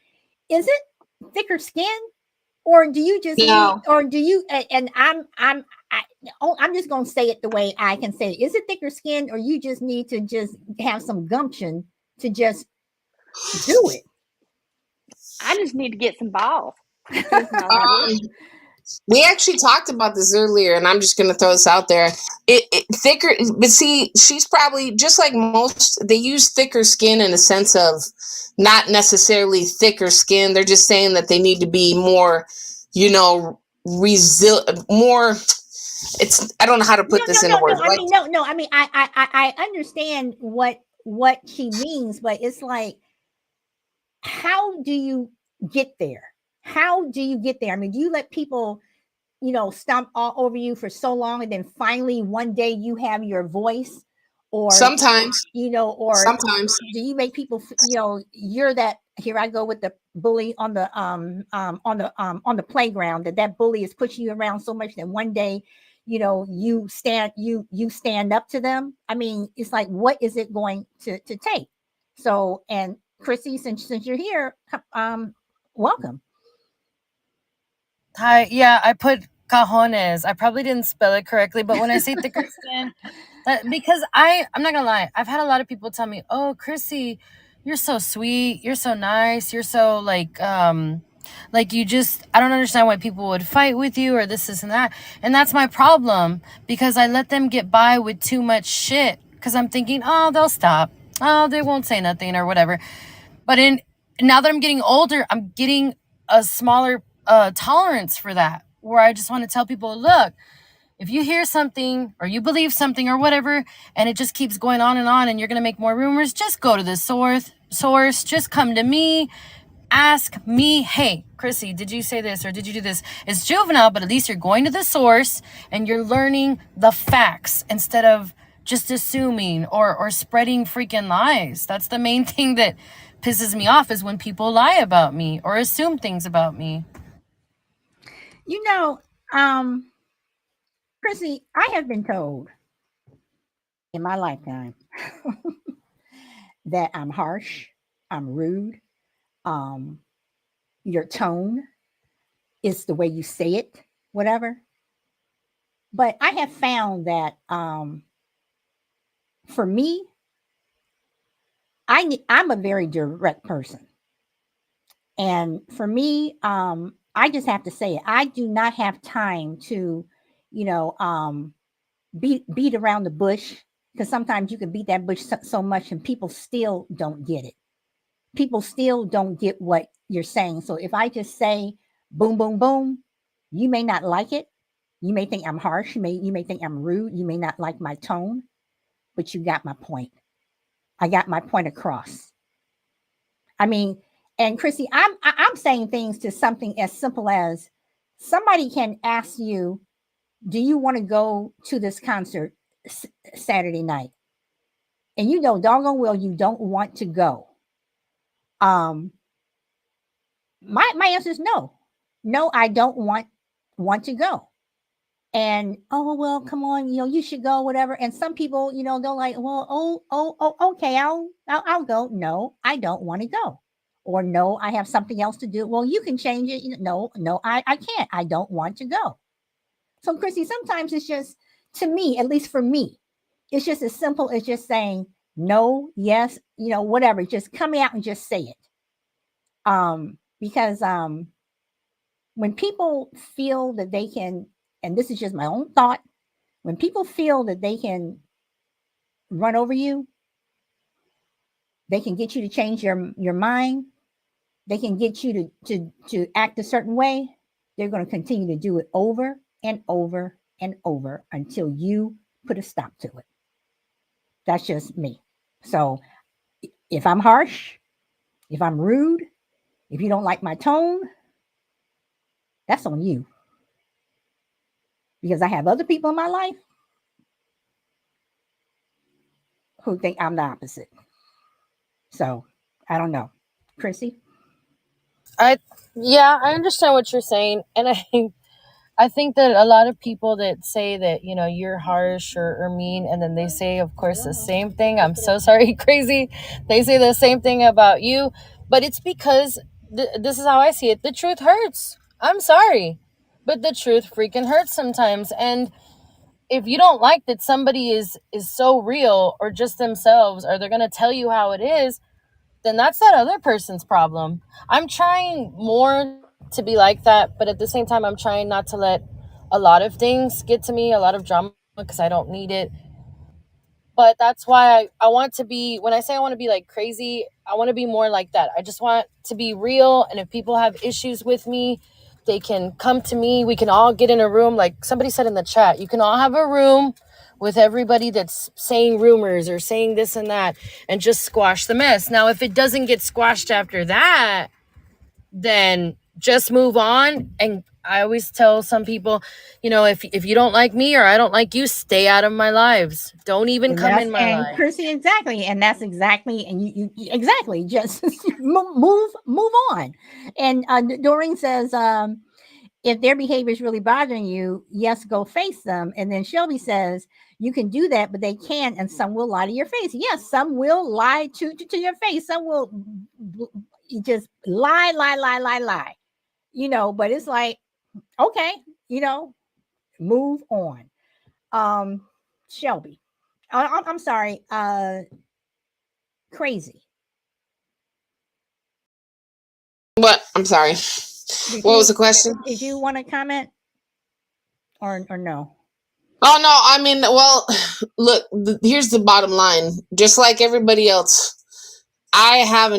Is it thicker skin, or do you just need, or do you? And I'm just gonna say it the way I can say it. Is it thicker skin, or you just need to just have some gumption to just do it? I just need to get some balls. We actually talked about this earlier, and I'm just going to throw this out there. It thicker, but see, she's probably just like most. They use thicker skin in a sense of not necessarily thicker skin. They're just saying that they need to be more, more. I don't know how to put this in words. I understand what she means, but it's like, how do you get there? How do you get there? Do you let people, stomp all over you for so long, and then finally one day you have your voice? Or sometimes, or sometimes do you make people, you're that, here I go with the bully on the playground, that bully is pushing you around so much that one day, you stand up to them. It's like, what is it going to take? So, and Chrissy, since you're here, welcome. Hi. Yeah, I put cajones. I probably didn't spell it correctly, but when I say thicker skin, because I'm not gonna lie, I've had a lot of people tell me, "Oh, Chrissy, you're so sweet. You're so nice. You're so like you just, I don't understand why people would fight with you or this and that." And that's my problem, because I let them get by with too much shit because I'm thinking, oh, they'll stop. Oh, they won't say nothing or whatever. But now that I'm getting older, I'm getting a smaller tolerance for that. where I just want to tell people, look, if you hear something or you believe something or whatever, and it just keeps going on and you're going to make more rumors, just go to the source, just come to me, ask me, hey, Chrissy, did you say this or did you do this? It's juvenile, but at least you're going to the source and you're learning the facts instead of just assuming or spreading freaking lies. That's the main thing that pisses me off, is when people lie about me or assume things about me. You know, um, Chrissy, I have been told in my lifetime that I'm harsh, I'm rude, um, your tone is the way you say it, whatever. But I have found that for me, I'm a very direct person. And for me, I just have to say it. I do not have time to, you know, beat around the bush, because sometimes you can beat that bush so much and people still don't get it. People still don't get what you're saying. So if I just say boom, boom, boom, you may not like it. You may think I'm harsh. You may think I'm rude. You may not like my tone, but you got my point. I got my point across. I mean, and Chrissy, I'm saying things to something as simple as somebody can ask you, "Do you want to go to this concert Saturday night?" And you know, doggone well, you don't want to go. Um, my answer is no, no, I don't want to go. And oh well, come on, you should go, whatever. And some people, they're like, well, okay, I'll go. No, I don't want to go. Or no, I have something else to do. Well, you can change it. No, I can't. I don't want to go. So, Chrissy, sometimes it's just, to me, at least for me, it's just as simple as just saying no, yes, whatever. Just come out and just say it. Because when people feel that they can, and this is just my own thought, when people feel that they can run over you, they can get you to change your mind, they can get you to act a certain way, they're going to continue to do it over and over and over until you put a stop to it. That's just me. So if I'm harsh, if I'm rude, if you don't like my tone, that's on you. Because I have other people in my life who think I'm the opposite. So I don't know. Chrissy? Yeah, I understand what you're saying, and I think that a lot of people that say that, you're harsh or mean, and then they say, of course, the same thing. I'm so sorry, crazy. They say the same thing about you, but it's because this is how I see it. The truth hurts. I'm sorry, but the truth freaking hurts sometimes. And if you don't like that somebody is so real or just themselves, or they're gonna tell you how it is, then that's that other person's problem. I'm trying more to be like that, but at the same time, I'm trying not to let a lot of things get to me, a lot of drama, because I don't need it. But that's why I want to be, when I say I want to be like crazy, I want to be more like that. I just want to be real. And if people have issues with me, they can come to me. We can all get in a room. Like somebody said in the chat, you can all have a room with everybody that's saying rumors or saying this and that, and just squash the mess. Now, if it doesn't get squashed after that, then just move on. And I always tell some people, if you don't like me or I don't like you, stay out of my lives. Don't even come in my life. Chrissy, exactly, and that's exactly, and you exactly just move on. And Doreen says, if their behavior is really bothering you, yes, go face them. And then Shelby says, you can do that, but they can, and some will lie to your face. Yes, some will lie to your face. Some will just lie. But it's like, okay, move on. Shelby, I'm sorry, crazy. What? I'm sorry. What was the question? Did you want to comment or no? Oh no, I mean, well, look, here's the bottom line. Just like everybody else, I have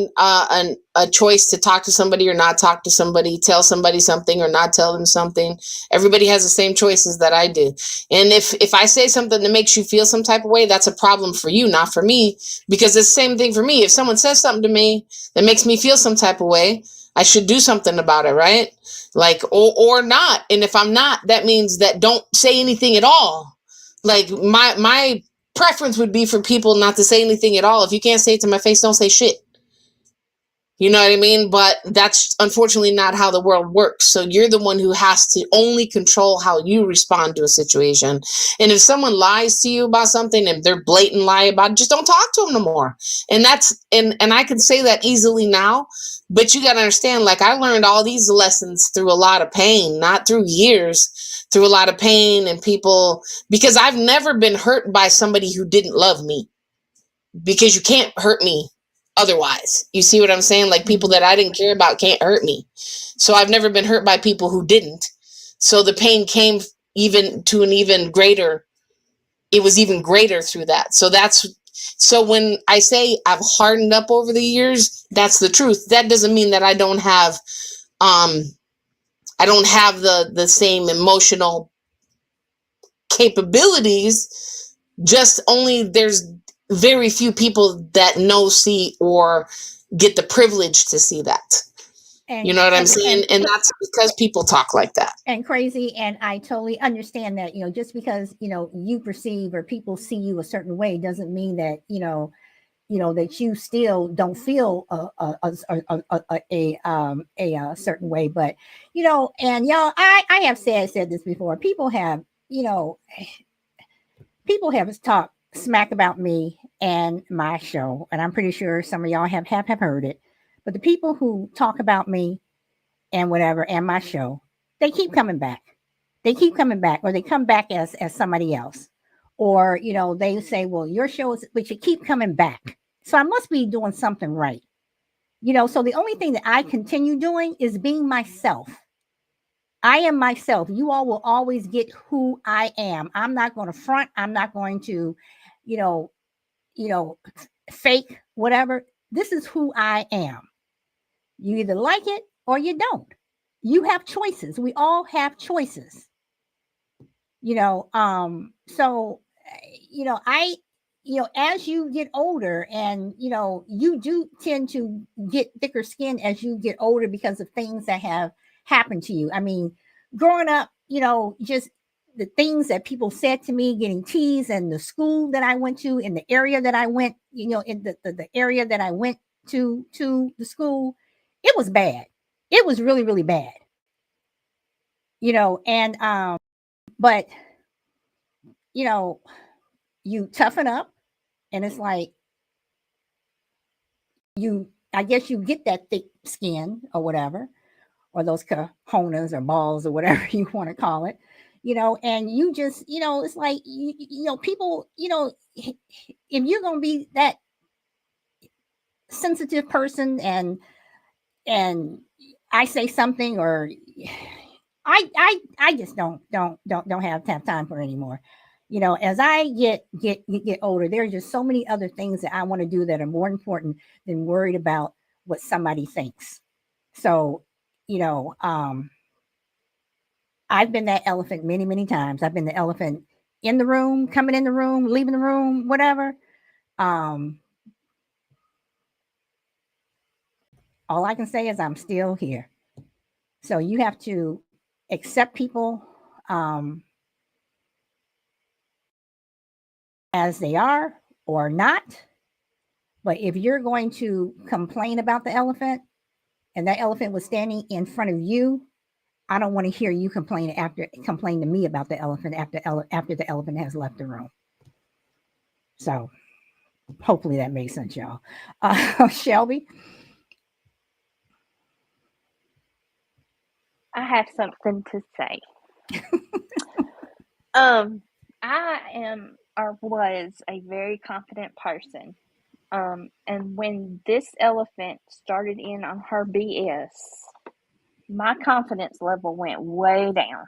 a choice to talk to somebody or not talk to somebody, tell somebody something or not tell them something. Everybody has the same choices that I do. And if I say something that makes you feel some type of way, that's a problem for you, not for me, because it's the same thing for me. If someone says something to me that makes me feel some type of way, I should do something about it, right? Like, or not. And if I'm not, that means that don't say anything at all. Like my preference would be for people not to say anything at all. If you can't say it to my face, don't say shit. You know what I mean? But that's unfortunately not how the world works. So you're the one who has to only control how you respond to a situation. And if someone lies to you about something and they're blatant lie about it, just don't talk to them no more. And that's and I can say that easily now, but you got to understand, like, I learned all these lessons through a lot of pain, not through years, through a lot of pain and people, because I've never been hurt by somebody who didn't love me, because you can't hurt me otherwise. You see what I'm saying? Like, people that I didn't care about can't hurt me. So I've never been hurt by people who didn't. So the pain came even to an even greater, it was even greater through that. So when I say I've hardened up over the years, that's the truth. That doesn't mean that I don't have the same emotional capabilities, just only there's very few people that know, see, or get the privilege to see that. And You know what I'm saying? And that's because people talk like that. And crazy, and I totally understand that. Just because you perceive or people see you a certain way doesn't mean that that you still don't feel a certain way. But and y'all, I have said this before. People have talked smack about me and my show, and I'm pretty sure some of y'all have heard it. But the people who talk about me and whatever and my show, they keep coming back. They keep coming back, or they come back as somebody else, or they say, "Well, your show is," but you keep coming back. So I must be doing something right. So the only thing that I continue doing is being myself. I am myself. You all will always get who I am. I'm not going to front. I'm not going to, you know, you know, fake whatever. This is who I am. You either like it or you don't. You have choices. We all have choices. So I as you get older, and you do tend to get thicker skin as you get older because of things that have happened to you. I mean, growing up, just the things that people said to me, getting teased, and the school that I went to, in the area that I went, in the area that I went to the school, it was bad. It was really, really bad. And but you know you toughen up, and it's like, I guess you get that thick skin or whatever, or those cojones or balls or whatever you want to call it, and you just, it's like, people, if you're going to be that sensitive person, and I say something, or I just don't have time for it anymore. As I get older, there are just so many other things that I want to do that are more important than worried about what somebody thinks. So, I've been that elephant many, many times. I've been the elephant in the room, coming in the room, leaving the room, whatever. All I can say is I'm still here. So you have to accept people as they are, or not. But if you're going to complain about the elephant, and that elephant was standing in front of you, I don't want to hear you complain to me about the elephant after the elephant has left the room. So hopefully that makes sense, y'all. Shelby? I have something to say. I am, or was, a very confident person. And when this elephant started in on her BS, my confidence level went way down.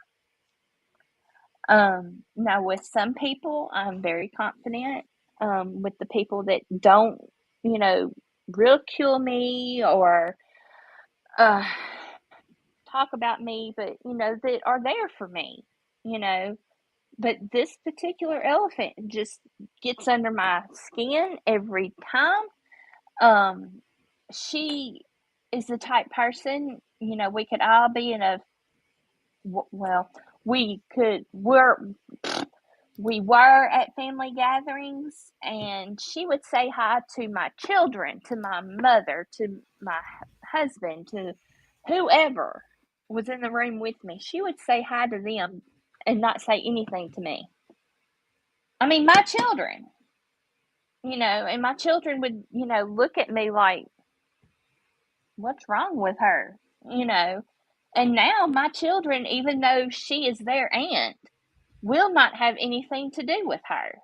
Now with some people, I'm very confident. With the people that don't, ridicule me or talk about me, but that are there for me, But this particular elephant just gets under my skin every time. She is the type person, we could all be in a well, we were at family gatherings, and she would say hi to my children, to my mother, to my husband, to whoever was in the room with me. She would say hi to them and not say anything to me. I mean, my children, and my children would, look at me like, what's wrong with her? And now my children, even though she is their aunt, will not have anything to do with her.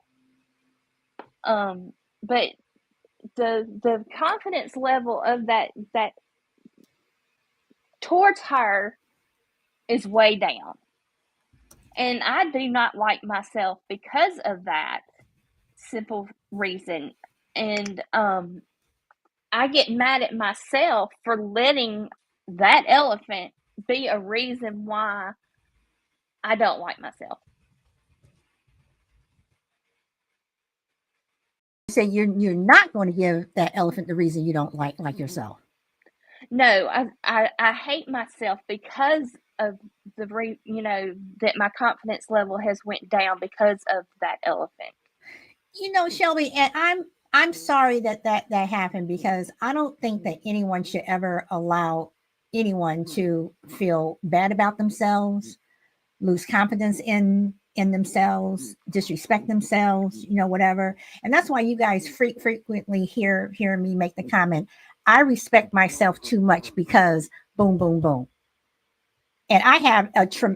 But the confidence level of that towards her is way down. And I do not like myself because of that simple reason. And I get mad at myself for letting that elephant be a reason why I don't like myself. You say you're not going to give that elephant the reason you don't like yourself. No, I hate myself because of that my confidence level has went down because of that elephant. Shelby, and I'm sorry that happened, because I don't think that anyone should ever allow anyone to feel bad about themselves, lose confidence in themselves, disrespect themselves, whatever. And that's why you guys frequently hear me make the comment, I respect myself too much because boom, boom, boom. And I have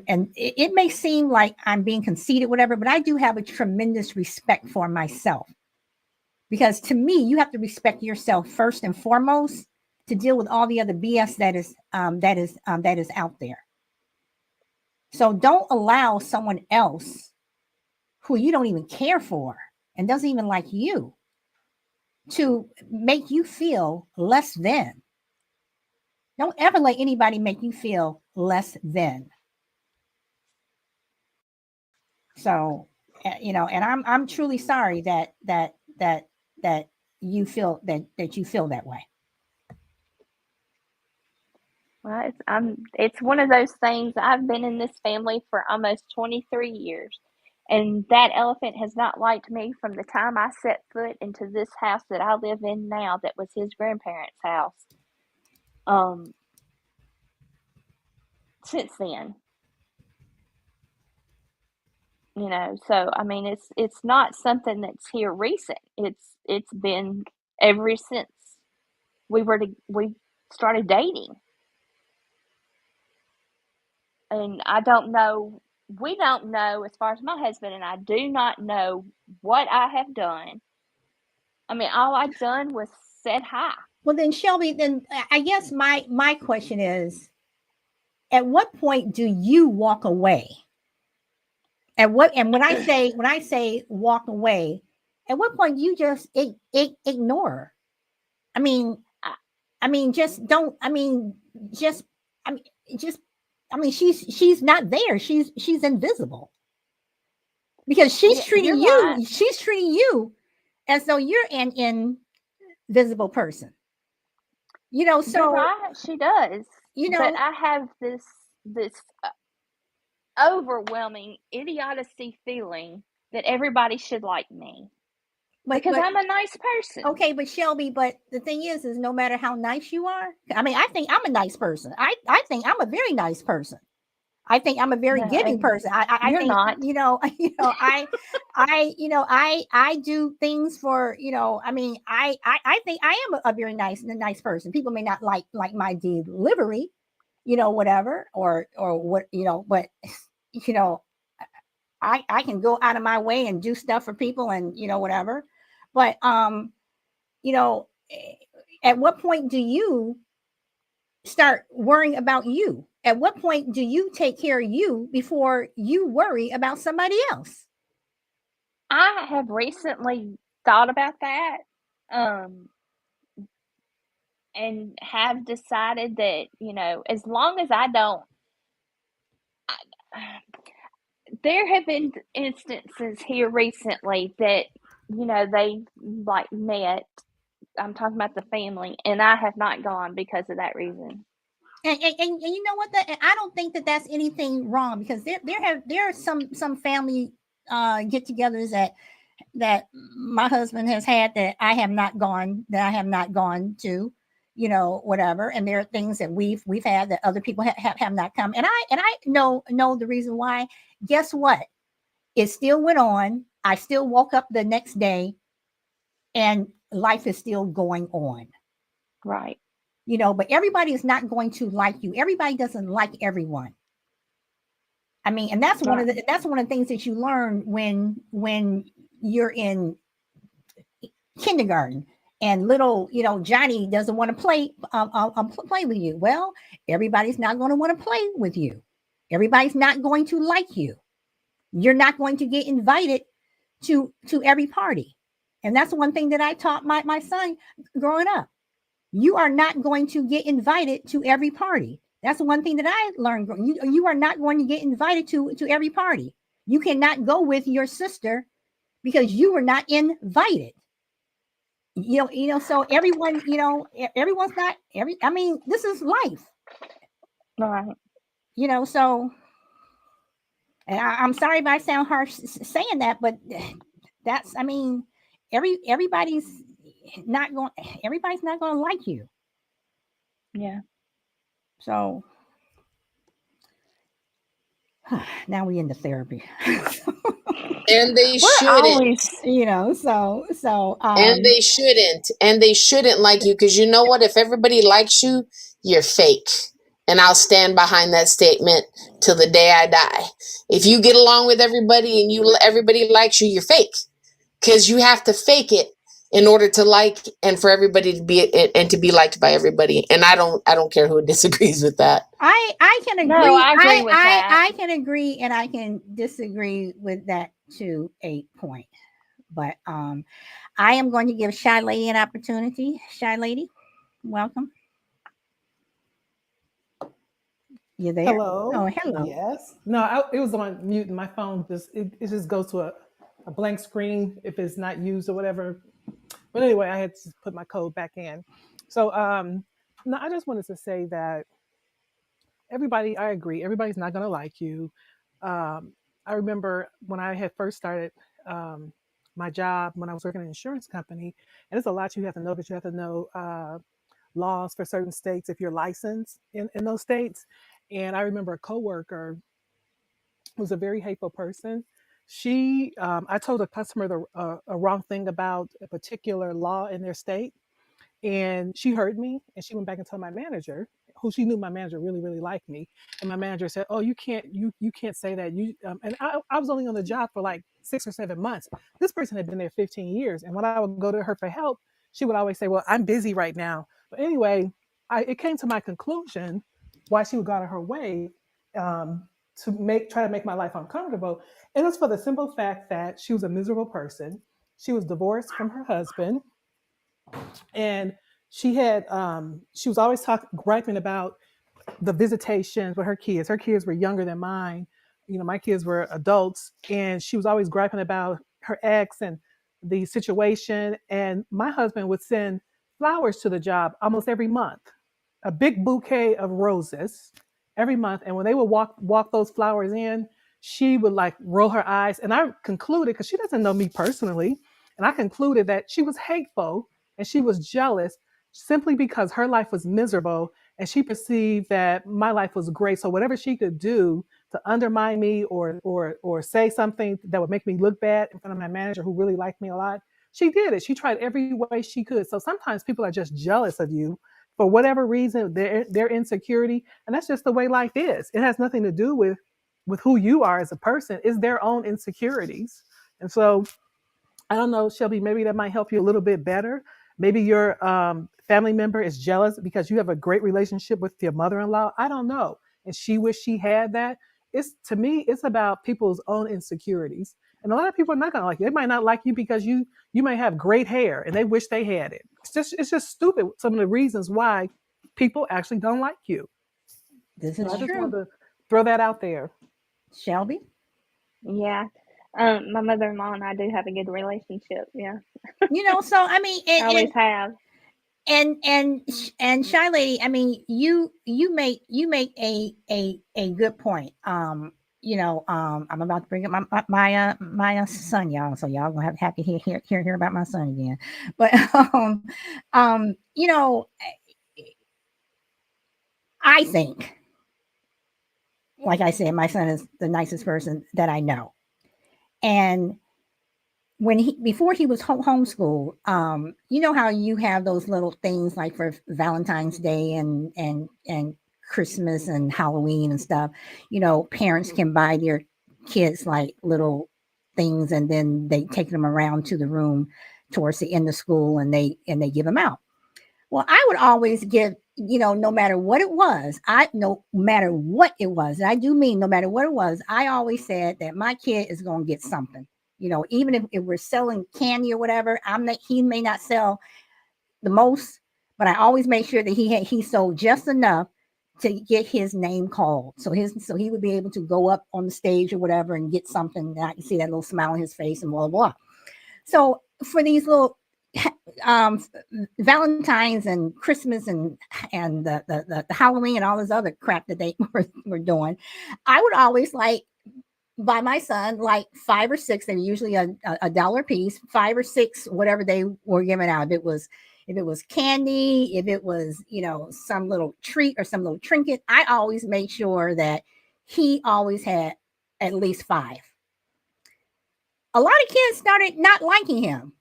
and it may seem like I'm being conceited, whatever, but I do have a tremendous respect for myself. Because to me, you have to respect yourself first and foremost to deal with all the other BS that is out there. So don't allow someone else who you don't even care for and doesn't even like you to make you feel less than. Don't ever let anybody make you feel less than. So, and I'm truly sorry that you feel that you feel that way. Well, it's one of those things. I've been in this family for almost 23 years, and that elephant has not liked me from the time I set foot into this house that I live in now, that was his grandparents' house. Since then, so I mean, it's not something that's here recent. It's been ever since we started dating. And I don't know, we don't know, as far as my husband and I do not know what I have done. I mean, all I've done was said hi. Well, then, Shelby, then I guess my question is, at what point do you walk away? And when I say walk away, at what point you just ignore? I mean, just don't. Just I mean, just she's not there. She's invisible, because she's treating right. you as though you're an invisible person. So You're right, she does. But I have this overwhelming idiocy feeling that everybody should like me, because I'm a nice person. Okay, but Shelby, but the thing is no matter how nice you are, I think I'm a nice person. I think I'm a very nice person. I think I'm a very giving person. I you're think, not. I do things for, I think I am a very nice person. People may not like my delivery, whatever, or what, but, I can go out of my way and do stuff for people and, whatever. But, at what point do you start worrying about you? At what point do you take care of you before you worry about somebody else? I have recently thought about that. and have decided that, as long as I don't, there have been instances here recently that, they like met. I'm talking about the family, and I have not gone because of that reason. And you know what? I don't think that that's anything wrong, because there are some family get-togethers that my husband has had that I have not gone to, whatever. And there are things that we've had that other people have not come. And I know the reason why. Guess what? It still went on. I still woke up the next day, and life is still going on. Right. But everybody is not going to like you. Everybody doesn't like everyone. I mean, and that's one of the things that you learn when you're in kindergarten, and little Johnny doesn't want to play with you. Well, everybody's not going to want to play with you. Everybody's not going to like you. You're not going to get invited to every party. And that's one thing that I taught my son growing up. You are not going to get invited to every party. That's one thing that I learned. You are not going to get invited to every party. You cannot go with your sister because you were not invited. So everyone, everyone's not I mean, this is life. Right. So, and I'm sorry if I sound harsh saying that, but that's, I mean, everybody's not going to like you. Yeah. So now we into therapy. And they We're shouldn't. always, And they shouldn't like you, because you know what? If everybody likes you, you're fake. And I'll stand behind that statement till the day I die. If you get along with everybody and everybody likes you, you're fake. Because you have to fake it in order to like, and for everybody to be liked by everybody. And I don't care who disagrees with that. I can agree. No, I agree with that. I can agree, and I can disagree with that to a point. But I am going to give Shy Lady an opportunity. Shy Lady, welcome. You there? Hello. Oh, hello. Yes. No, it was on mute. And my phone it just goes to a blank screen if it's not used or whatever. But anyway, I had to put my code back in. So no, I just wanted to say that I agree. Everybody's not going to like you. I remember when I had first started my job, when I was working in an insurance company, and there's a lot you have to know, but you have to know laws for certain states if you're licensed in those states. And I remember a coworker who was a very hateful person. I told a customer a wrong thing about a particular law in their state, and she heard me, and she went back and told my manager, who she knew my manager really, really liked me. And my manager said, "Oh, you can't say that." And I was only on the job for like 6 or 7 months. This person had been there 15 years. And when I would go to her for help, she would always say, "Well, I'm busy right now." But anyway, it came to my conclusion why she would go out of her way to try to make my life uncomfortable. And it's for the simple fact that she was a miserable person. She was divorced from her husband, and she was always griping about the visitations with her kids. Her kids were younger than mine. My kids were adults, and she was always griping about her ex and the situation. And my husband would send flowers to the job almost every month, a big bouquet of roses every month. And when they would walk those flowers in, she would like roll her eyes. And I concluded, because she doesn't know me personally, and I concluded that she was hateful and she was jealous simply because her life was miserable and she perceived that my life was great. So whatever she could do to undermine me or say something that would make me look bad in front of my manager, who really liked me a lot, she did it. She tried every way she could. So sometimes people are just jealous of you for whatever reason, their insecurity, and that's just the way life is. It has nothing to do with who you are as a person. It's their own insecurities. And so I don't know, Shelby, maybe that might help you a little bit better. Maybe your family member is jealous because you have a great relationship with your mother-in-law. I don't know. And she wished she had that. To me, it's about people's own insecurities. And a lot of people are not going to like you. They might not like you because you may have great hair and they wish they had it. It's just stupid. Some of the reasons why people actually don't like you. This So is I just true. wanted to throw that out there. Shelby? Yeah. My mother-in-law and I do have a good relationship. Yeah. So I mean, Always have. and Shy Lady, I mean, you make a good point. I'm about to bring up my son, y'all. So y'all gonna have to hear about my son again. But um, you know, I think, like I said, my son is the nicest person that I know, and before he was homeschooled, you know how you have those little things like for Valentine's Day and Christmas and Halloween and stuff. Parents can buy their kids like little things, and then they take them around to the room towards the end of school, and they give them out. Well, I would always give, no matter what it was, no matter what it was, and I do mean no matter what it was, I always said that my kid is going to get something. Even if we're selling candy or whatever, he may not sell the most, but I always make sure that he sold just enough to get his name called. So he would be able to go up on the stage or whatever and get something, and I can see that little smile on his face and blah, blah, blah. So for these little Valentine's and Christmas and the Halloween and all this other crap that they were doing, I would always buy my son like 5 or 6. They're usually a dollar a piece, 5 or 6, whatever they were giving out. If it was candy, if it was some little treat or some little trinket, I always made sure that he always had at least 5. A lot of kids started not liking him.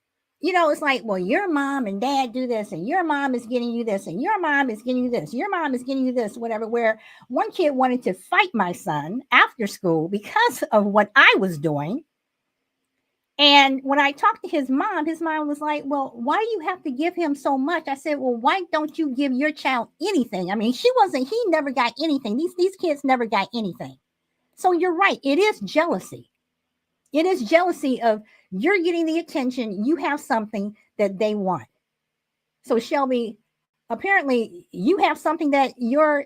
It's like, well, your mom and dad do this, and your mom is getting you this, and your mom is getting you this, your mom is getting you this, whatever. Where one kid wanted to fight my son after school because of what I was doing. And when I talked to his mom was like, well, why do you have to give him so much? I said, well, why don't you give your child anything? I mean, he never got anything. These kids never got anything. So you're right. It is jealousy. It is jealousy of you're getting the attention. You have something that they want. So Shelby, apparently you have something that your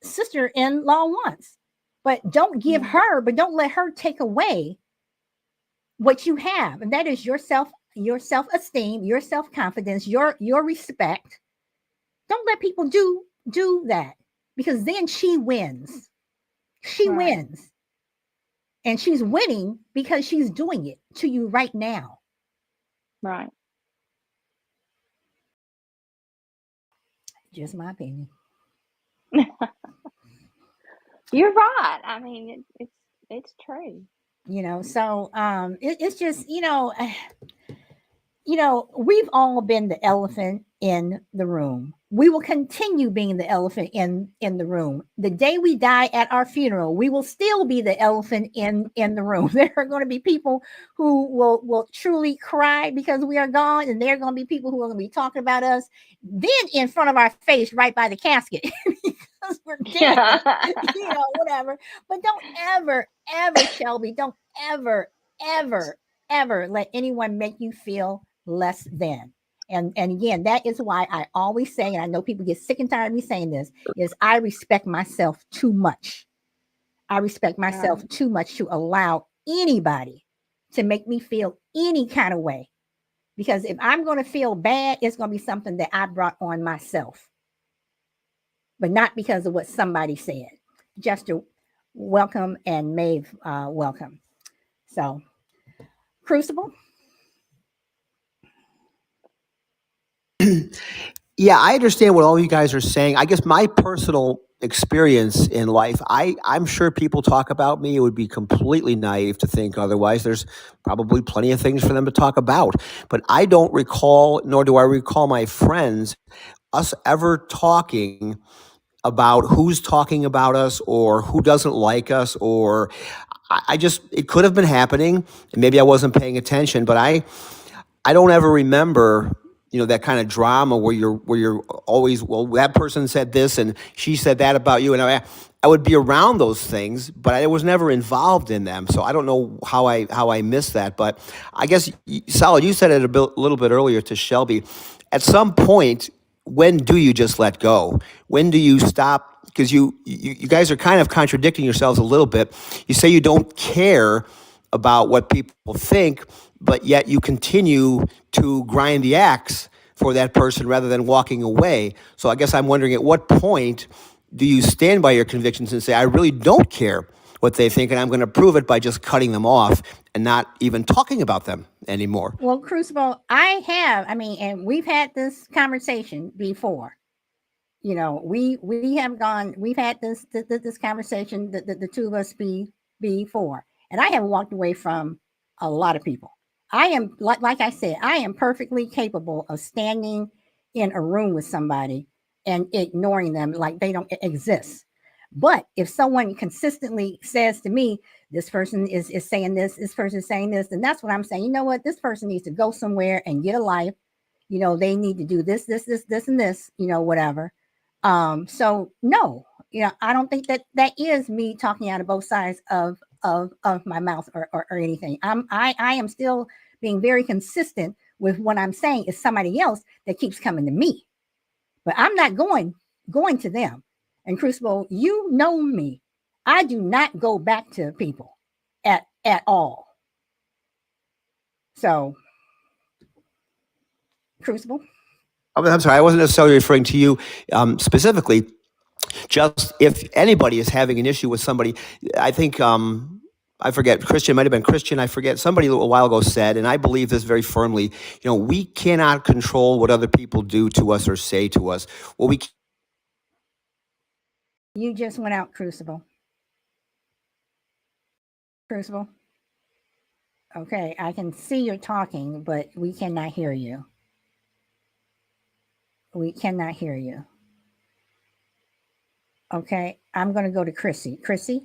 sister-in-law wants, but don't give her, but don't let her take away what you have. And that is your self-esteem, your self-confidence, your respect. Don't let people do that, because then she wins. She wins. And she's winning because she's doing it to you right now. Right. Just my opinion. You're right. I mean, it's true. So it's just, we've all been the elephant in the room. We will continue being the elephant in the room. The day we die at our funeral, we will still be the elephant in the room. There are going to be people who will truly cry because we are gone, and there are going to be people who are going to be talking about us then in front of our face right by the casket because we're dead, whatever. But don't ever, Shelby, don't ever, ever, ever let anyone make you feel less than. And again, that is why I always say, and I know people get sick and tired of me saying this, is I respect myself too much. I respect myself too much to allow anybody to make me feel any kind of way. Because if I'm going to feel bad, it's going to be something that I brought on myself, but not because of what somebody said. Jester, welcome, and Maeve, welcome. So, Crucible. Yeah, I understand what all you guys are saying. I guess my personal experience in life, I'm sure people talk about me. It would be completely naive to think otherwise. There's probably plenty of things for them to talk about. But I don't recall, nor do I recall my friends, us ever talking about who's talking about us or who doesn't like us, or I just, it could have been happening, and maybe I wasn't paying attention, but I don't ever remember, that kind of drama where you're always, well, that person said this and she said that about you, and I would be around those things, but I was never involved in them. So I don't know how I missed that. But I guess, Solid, you said it little bit earlier to Shelby. At some point, when do you just let go? When do you stop? Because you guys are kind of contradicting yourselves a little bit. You say you don't care about what people think, but yet you continue to grind the axe for that person rather than walking away. So I guess I'm wondering, at what point do you stand by your convictions and say, I really don't care what they think, and I'm going to prove it by just cutting them off and not even talking about them anymore? Well, Crucible, and we've had this conversation before. We've had this conversation, the two of us before, and I have walked away from a lot of people. I am, like I said, I am perfectly capable of standing in a room with somebody and ignoring them like they don't exist. But if someone consistently says to me, this person is saying this person is saying this, then that's what I'm saying. You know what? This person needs to go somewhere and get a life. They need to do this, and this, whatever. So no, I don't think that is me talking out of both sides of my mouth or anything. I am still being very consistent with what I'm saying. Is somebody else that keeps coming to me, but I'm not going to them. And Crucible, you know me, I do not go back to people at all. So, Crucible. I'm sorry, I wasn't necessarily referring to you specifically. Just if anybody is having an issue with somebody, I think, I forget, Christian, might have been Christian, I forget, somebody a while ago said, and I believe this very firmly, we cannot control what other people do to us or say to us. Well, You just went out, Crucible. Crucible. Okay, I can see you're talking, but we cannot hear you. We cannot hear you. Okay, I'm going to go to Chrissy. Chrissy?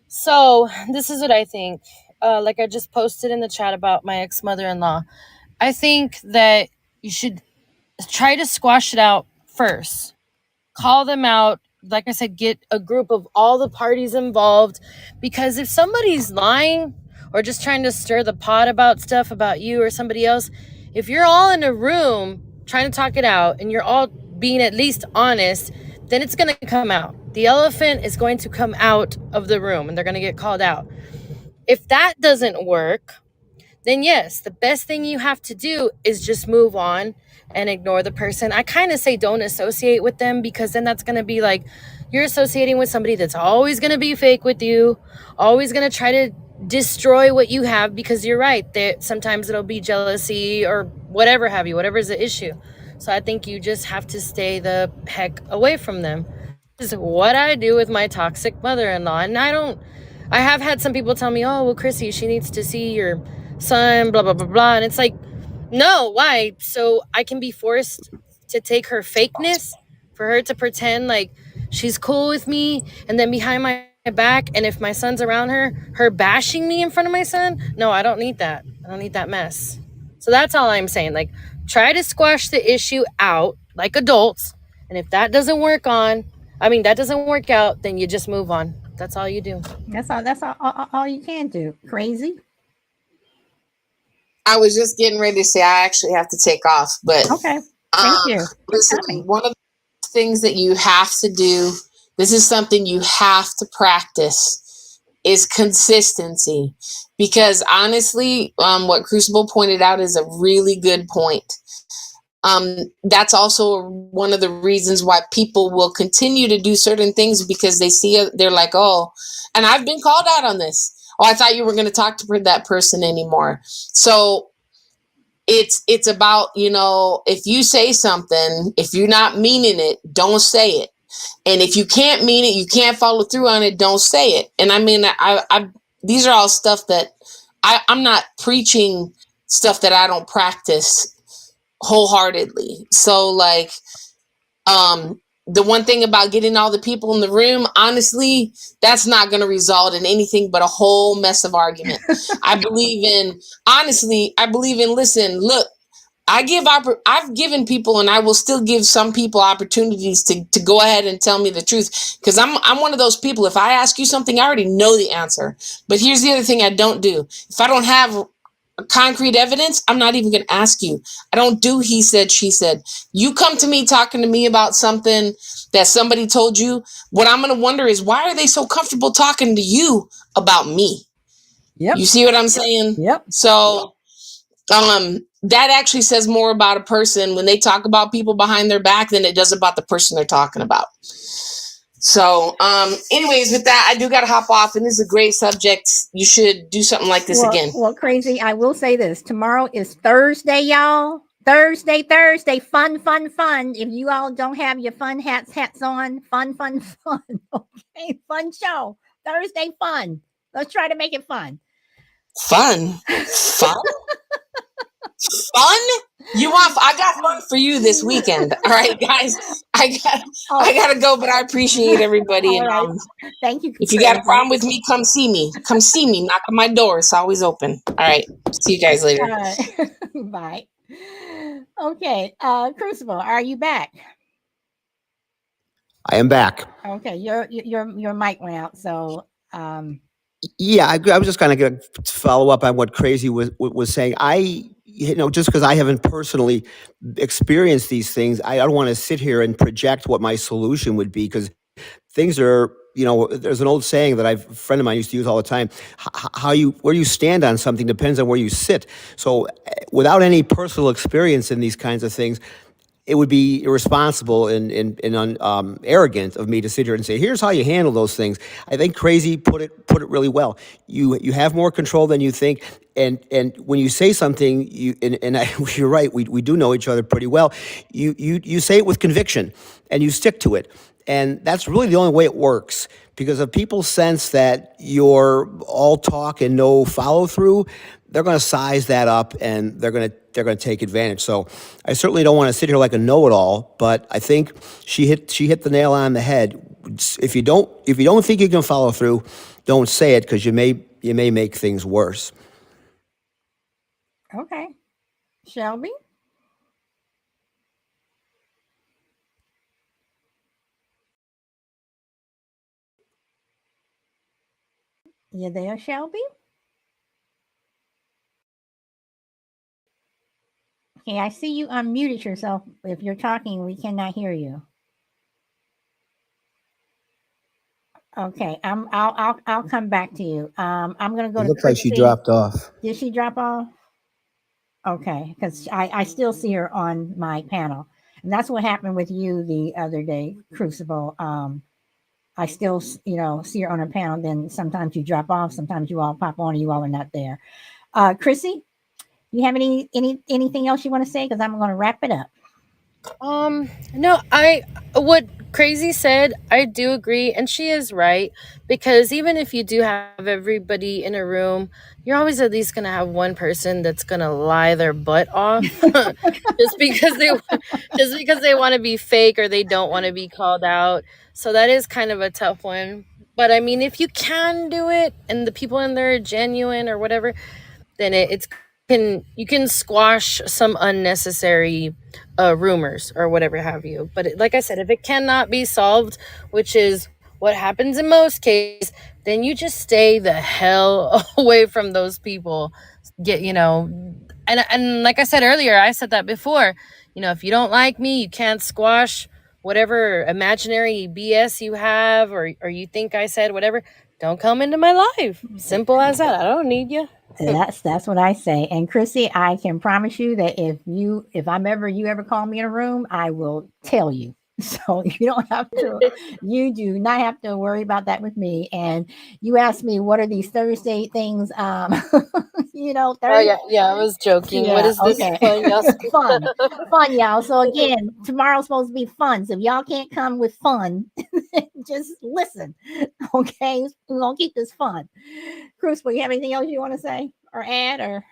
So this is what I think. Like I just posted in the chat about my ex-mother-in-law. I think that you should try to squash it out first. Call them out. Like I said, get a group of all the parties involved. Because if somebody's lying or just trying to stir the pot about stuff about you or somebody else, if you're all in a room trying to talk it out and you're all being at least honest, then it's going to come out. The elephant is going to come out of the room and they're going to get called out. If that doesn't work, then yes, the best thing you have to do is just move on and ignore the person. I kind of say don't associate with them, because then that's going to be like you're associating with somebody that's always going to be fake with you, always going to try to destroy what you have, because you're right, that sometimes it'll be jealousy or whatever have you, whatever's the issue. So I think you just have to stay the heck away from them. This is what I do with my toxic mother-in-law. And I have had some people tell me, oh, well, Chrissy, she needs to see your son, blah, blah, blah, blah. And it's like, no, why? So I can be forced to take her fakeness, for her to pretend like she's cool with me, and then behind my back, and if my son's around her bashing me in front of my son? No, I don't need that. I don't need that mess. So that's all I'm saying. Like, try to squash the issue out like adults. And if that doesn't work out, then you just move on. That's all you do. That's all you can do. Crazy. I was just getting ready to say I actually have to take off, but okay. Thank you. Listen, one of the things that you have to do, this is something you have to practice, is consistency. Because honestly, what Crucible pointed out is a really good point. That's also one of the reasons why people will continue to do certain things, because they see they're like, oh, and I've been called out on this. Oh, I thought you were going to talk to that person anymore. So it's about, if you say something, if you're not meaning it, don't say it. And if you can't mean it, you can't follow through on it, don't say it. And I mean, I these are all stuff that I'm not preaching stuff that I don't practice wholeheartedly. So like, the one thing about getting all the people in the room, honestly, that's not going to result in anything but a whole mess of argument. I believe in, listen, look, I've given people, and I will still give some people opportunities to go ahead and tell me the truth, because I'm one of those people. If I ask you something, I already know the answer. But here's the other thing I don't do. If I don't have concrete evidence, I'm not even going to ask you. I don't do he said, she said. You come to me talking to me about something that somebody told you, what I'm going to wonder is, why are they so comfortable talking to you about me? Yep. You see what I'm saying? Yep. So that actually says more about a person when they talk about people behind their back than it does about the person they're talking about. So anyways, with that, I do got to hop off, and this is a great subject. You should do something like this again. Well, crazy. I will say this. Tomorrow is Thursday, y'all. Thursday, fun, fun, fun. If you all don't have your fun hats on, fun, fun, fun. Okay, fun show. Thursday, fun. Let's try to make it fun. Fun? Fun? I got fun for you this weekend. All right, guys. I gotta go, but I appreciate everybody. And right. Thank you. If you got a problem with me, come see me. Come see me. Knock on my door. It's always open. All right. See you guys later. Bye. Okay. Crucible, are you back? I am back. Okay. Your mic went out. So Yeah, I was just kind of going to follow up on what Crazy was saying. Just because I haven't personally experienced these things, I don't want to sit here and project what my solution would be, because things are, there's an old saying that a friend of mine used to use all the time. Where you stand on something depends on where you sit. So without any personal experience in these kinds of things, it would be irresponsible and arrogant of me to sit here and say, "Here's how you handle those things." I think Crazy put it really well. You have more control than you think, and when you say something, you're right. We do know each other pretty well. You say it with conviction, and you stick to it, and that's really the only way it works. Because if people sense that you're all talk and no follow through, they're going to size that up, and they're going to take advantage. So I certainly don't want to sit here like a know-it-all, but I think she hit the nail on the head. If you don't think you can follow through, don't say it, because you may make things worse. okay. Shelby? You there, Shelby? Okay, I see you unmuted yourself. If you're talking, we cannot hear you. Okay, I'll come back to you. I'm gonna go It to looks like she Christy. dropped off. Did she drop off? Okay, because I still see her on my panel, and that's what happened with you the other day, Crucible. I still see her on her panel. Then sometimes you drop off. Sometimes you all pop on, and you all are not there. Chrissy, you have anything else you want to say? Because I'm going to wrap it up. No, what Crazy said, I do agree, and she is right, because even if you do have everybody in a room, you're always at least gonna have one person that's gonna lie their butt off, just because they want to be fake, or they don't want to be called out. So that is kind of a tough one. But I mean, if you can do it, and the people in there are genuine or whatever, then you can squash some unnecessary rumors or whatever have you. But like I said, if it cannot be solved, which is what happens in most cases, then you just stay the hell away from those people. And like I said earlier, I said that before. If you don't like me, you can't squash whatever imaginary BS you have, or you think I said whatever. Don't come into my life. Simple as that. I don't need you. That's what I say. And Chrissy, I can promise you that if you ever call me in a room, I will tell you. So you do not have to worry about that with me. And you asked me, what are these Thursday things? Thursday. Oh yeah, I was joking. Yeah, What is this okay. fun, y'all? fun, y'all. So again, tomorrow's supposed to be fun. So if y'all can't come with fun, just listen. Okay, we're gonna keep this fun. Crucible, you have anything else you want to say or add or?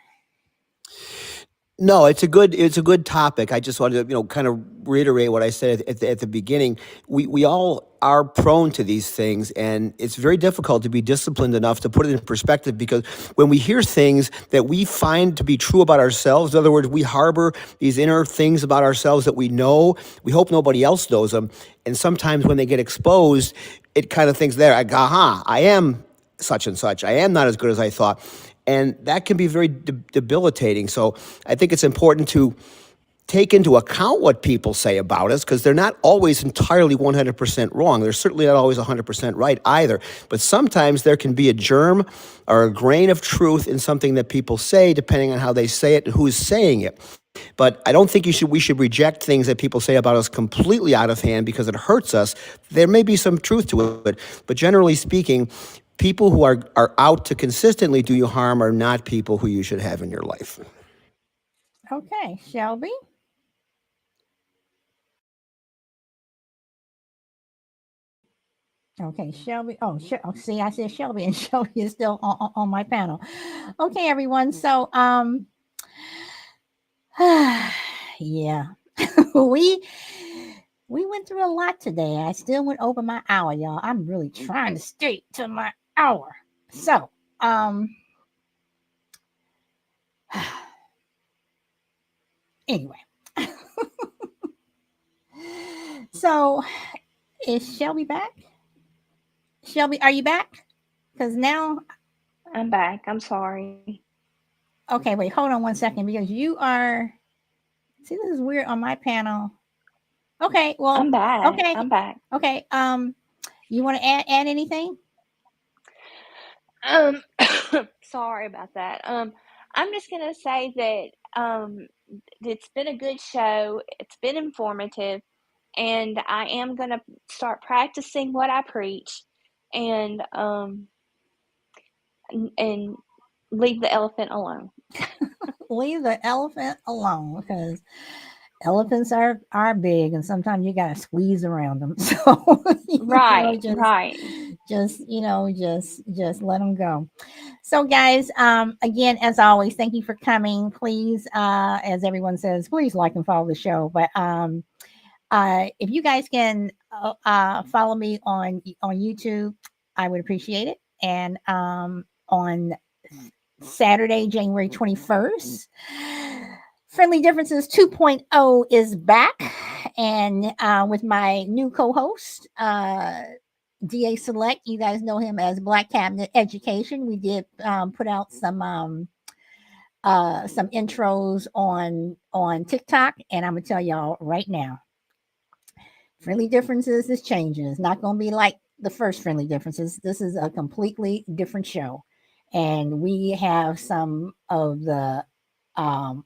No, it's a good topic. I just wanted to, kind of reiterate what I said at the beginning. We all are prone to these things, and it's very difficult to be disciplined enough to put it in perspective, because when we hear things that we find to be true about ourselves, in other words, we harbor these inner things about ourselves that we know, we hope nobody else knows them, and sometimes when they get exposed, it kind of thinks there, aha, I am such and such. I am not as good as I thought. And that can be very debilitating. So I think it's important to take into account what people say about us, because they're not always entirely 100% wrong. They're certainly not always 100% right either. But sometimes there can be a germ or a grain of truth in something that people say, depending on how they say it and who's saying it. But I don't think we should reject things that people say about us completely out of hand because it hurts us. There may be some truth to it, but generally speaking, people who are out to consistently do you harm are not people who you should have in your life. Okay, Shelby. Okay, Shelby. Oh, see, I said Shelby, and Shelby is still on my panel. Okay, everyone. So, yeah, we we went through a lot today. I still went over my hour, y'all. I'm really trying to stick to my hour. So, um, anyway, so is Shelby back? Shelby, are you back? Because now, I'm back. I'm sorry. okay, wait, hold on one second, because you are. See, this is weird on my panel. Okay, I'm well, back. okay, I'm back. okay. You want to add anything? Um, sorry about that. I'm just gonna say that it's been a good show. It's been informative, and I am gonna start practicing what I preach, and and leave the elephant alone. Leave the elephant alone, because elephants are big, and sometimes you gotta squeeze around them. So Right, just right. just let them go. So guys, again, as always, thank you for coming. Please, as everyone says, please like and follow the show. But if you guys can follow me on YouTube, I would appreciate it. And on Saturday, January 21st, Friendly Differences 2.0 is back, and with my new co-host, DA Select. You guys know him as Black Cabinet Education. We did put out some intros on TikTok, and I'm gonna tell y'all right now, Friendly Differences is changing. It's not gonna be like the first Friendly Differences. This is a completely different show, and we have some of the um,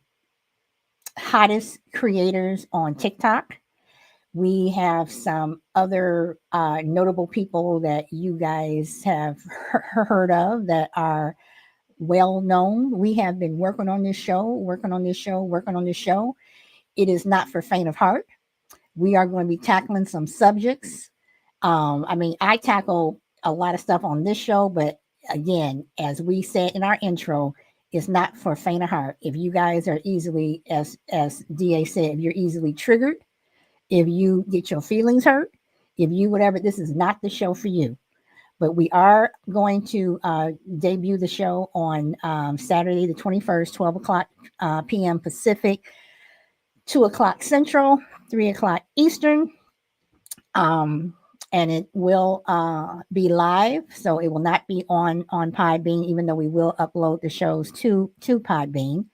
hottest creators on TikTok. We have some other notable people that you guys have heard of that are well known. We have been working on this show, working on this show, working on this show. It is not for faint of heart. We are going to be tackling some subjects. I mean, I tackle a lot of stuff on this show, but again, as we said in our intro, it's not for faint of heart. If you guys are easily, as Da said, if you're easily triggered, if you get your feelings hurt, if you whatever, this is not the show for you. But we are going to debut the show on Saturday the 21st, 12 o'clock p.m. Pacific, 2 o'clock Central, 3 o'clock Eastern. Um, and it will be live, so it will not be on Podbean, even though we will upload the shows to Podbean.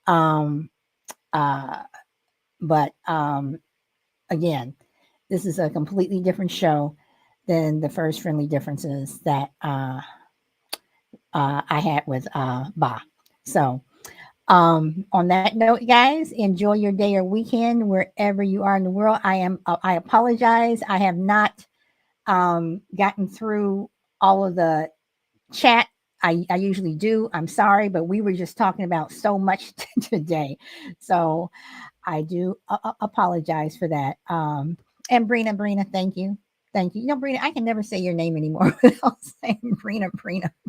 Um, uh, but again, this is a completely different show than the first Friendly Differences that I had with Ba. So, on that note, guys, enjoy your day or weekend wherever you are in the world. I apologize. I have not gotten through all of the chat. I usually do. I'm sorry, but we were just talking about so much today. So I do apologize for that. And Brina, thank you. Thank you. You know, Brina, I can never say your name anymore without saying Brina.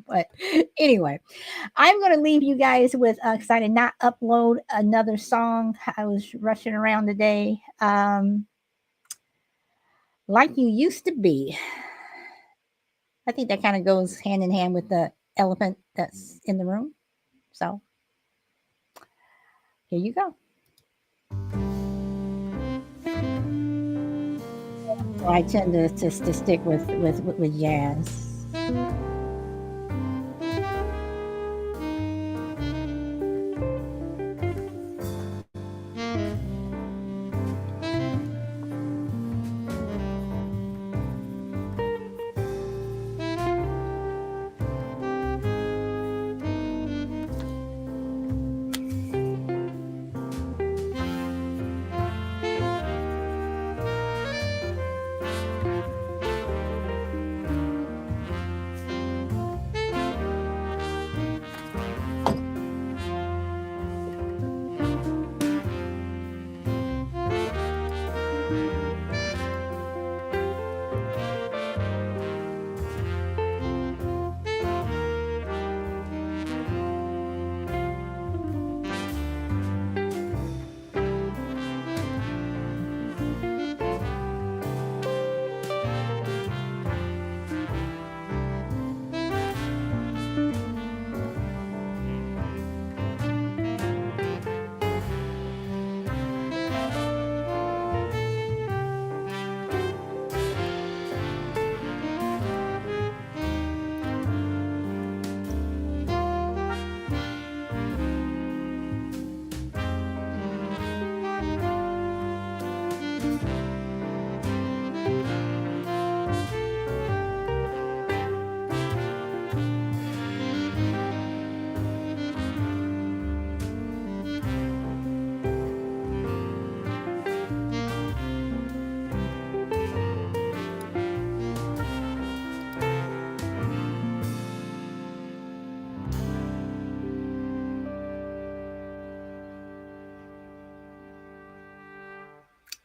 But anyway, I'm going to leave you guys with, because I did not upload another song. I was rushing around today. Like You Used to Be. I think that kind of goes hand in hand with the elephant that's in the room. So here you go. So I tend to stick with jazz.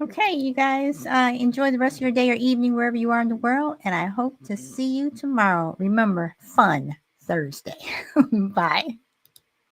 Okay, you guys, enjoy the rest of your day or evening wherever you are in the world, and I hope to see you tomorrow. Remember, fun Thursday. Bye.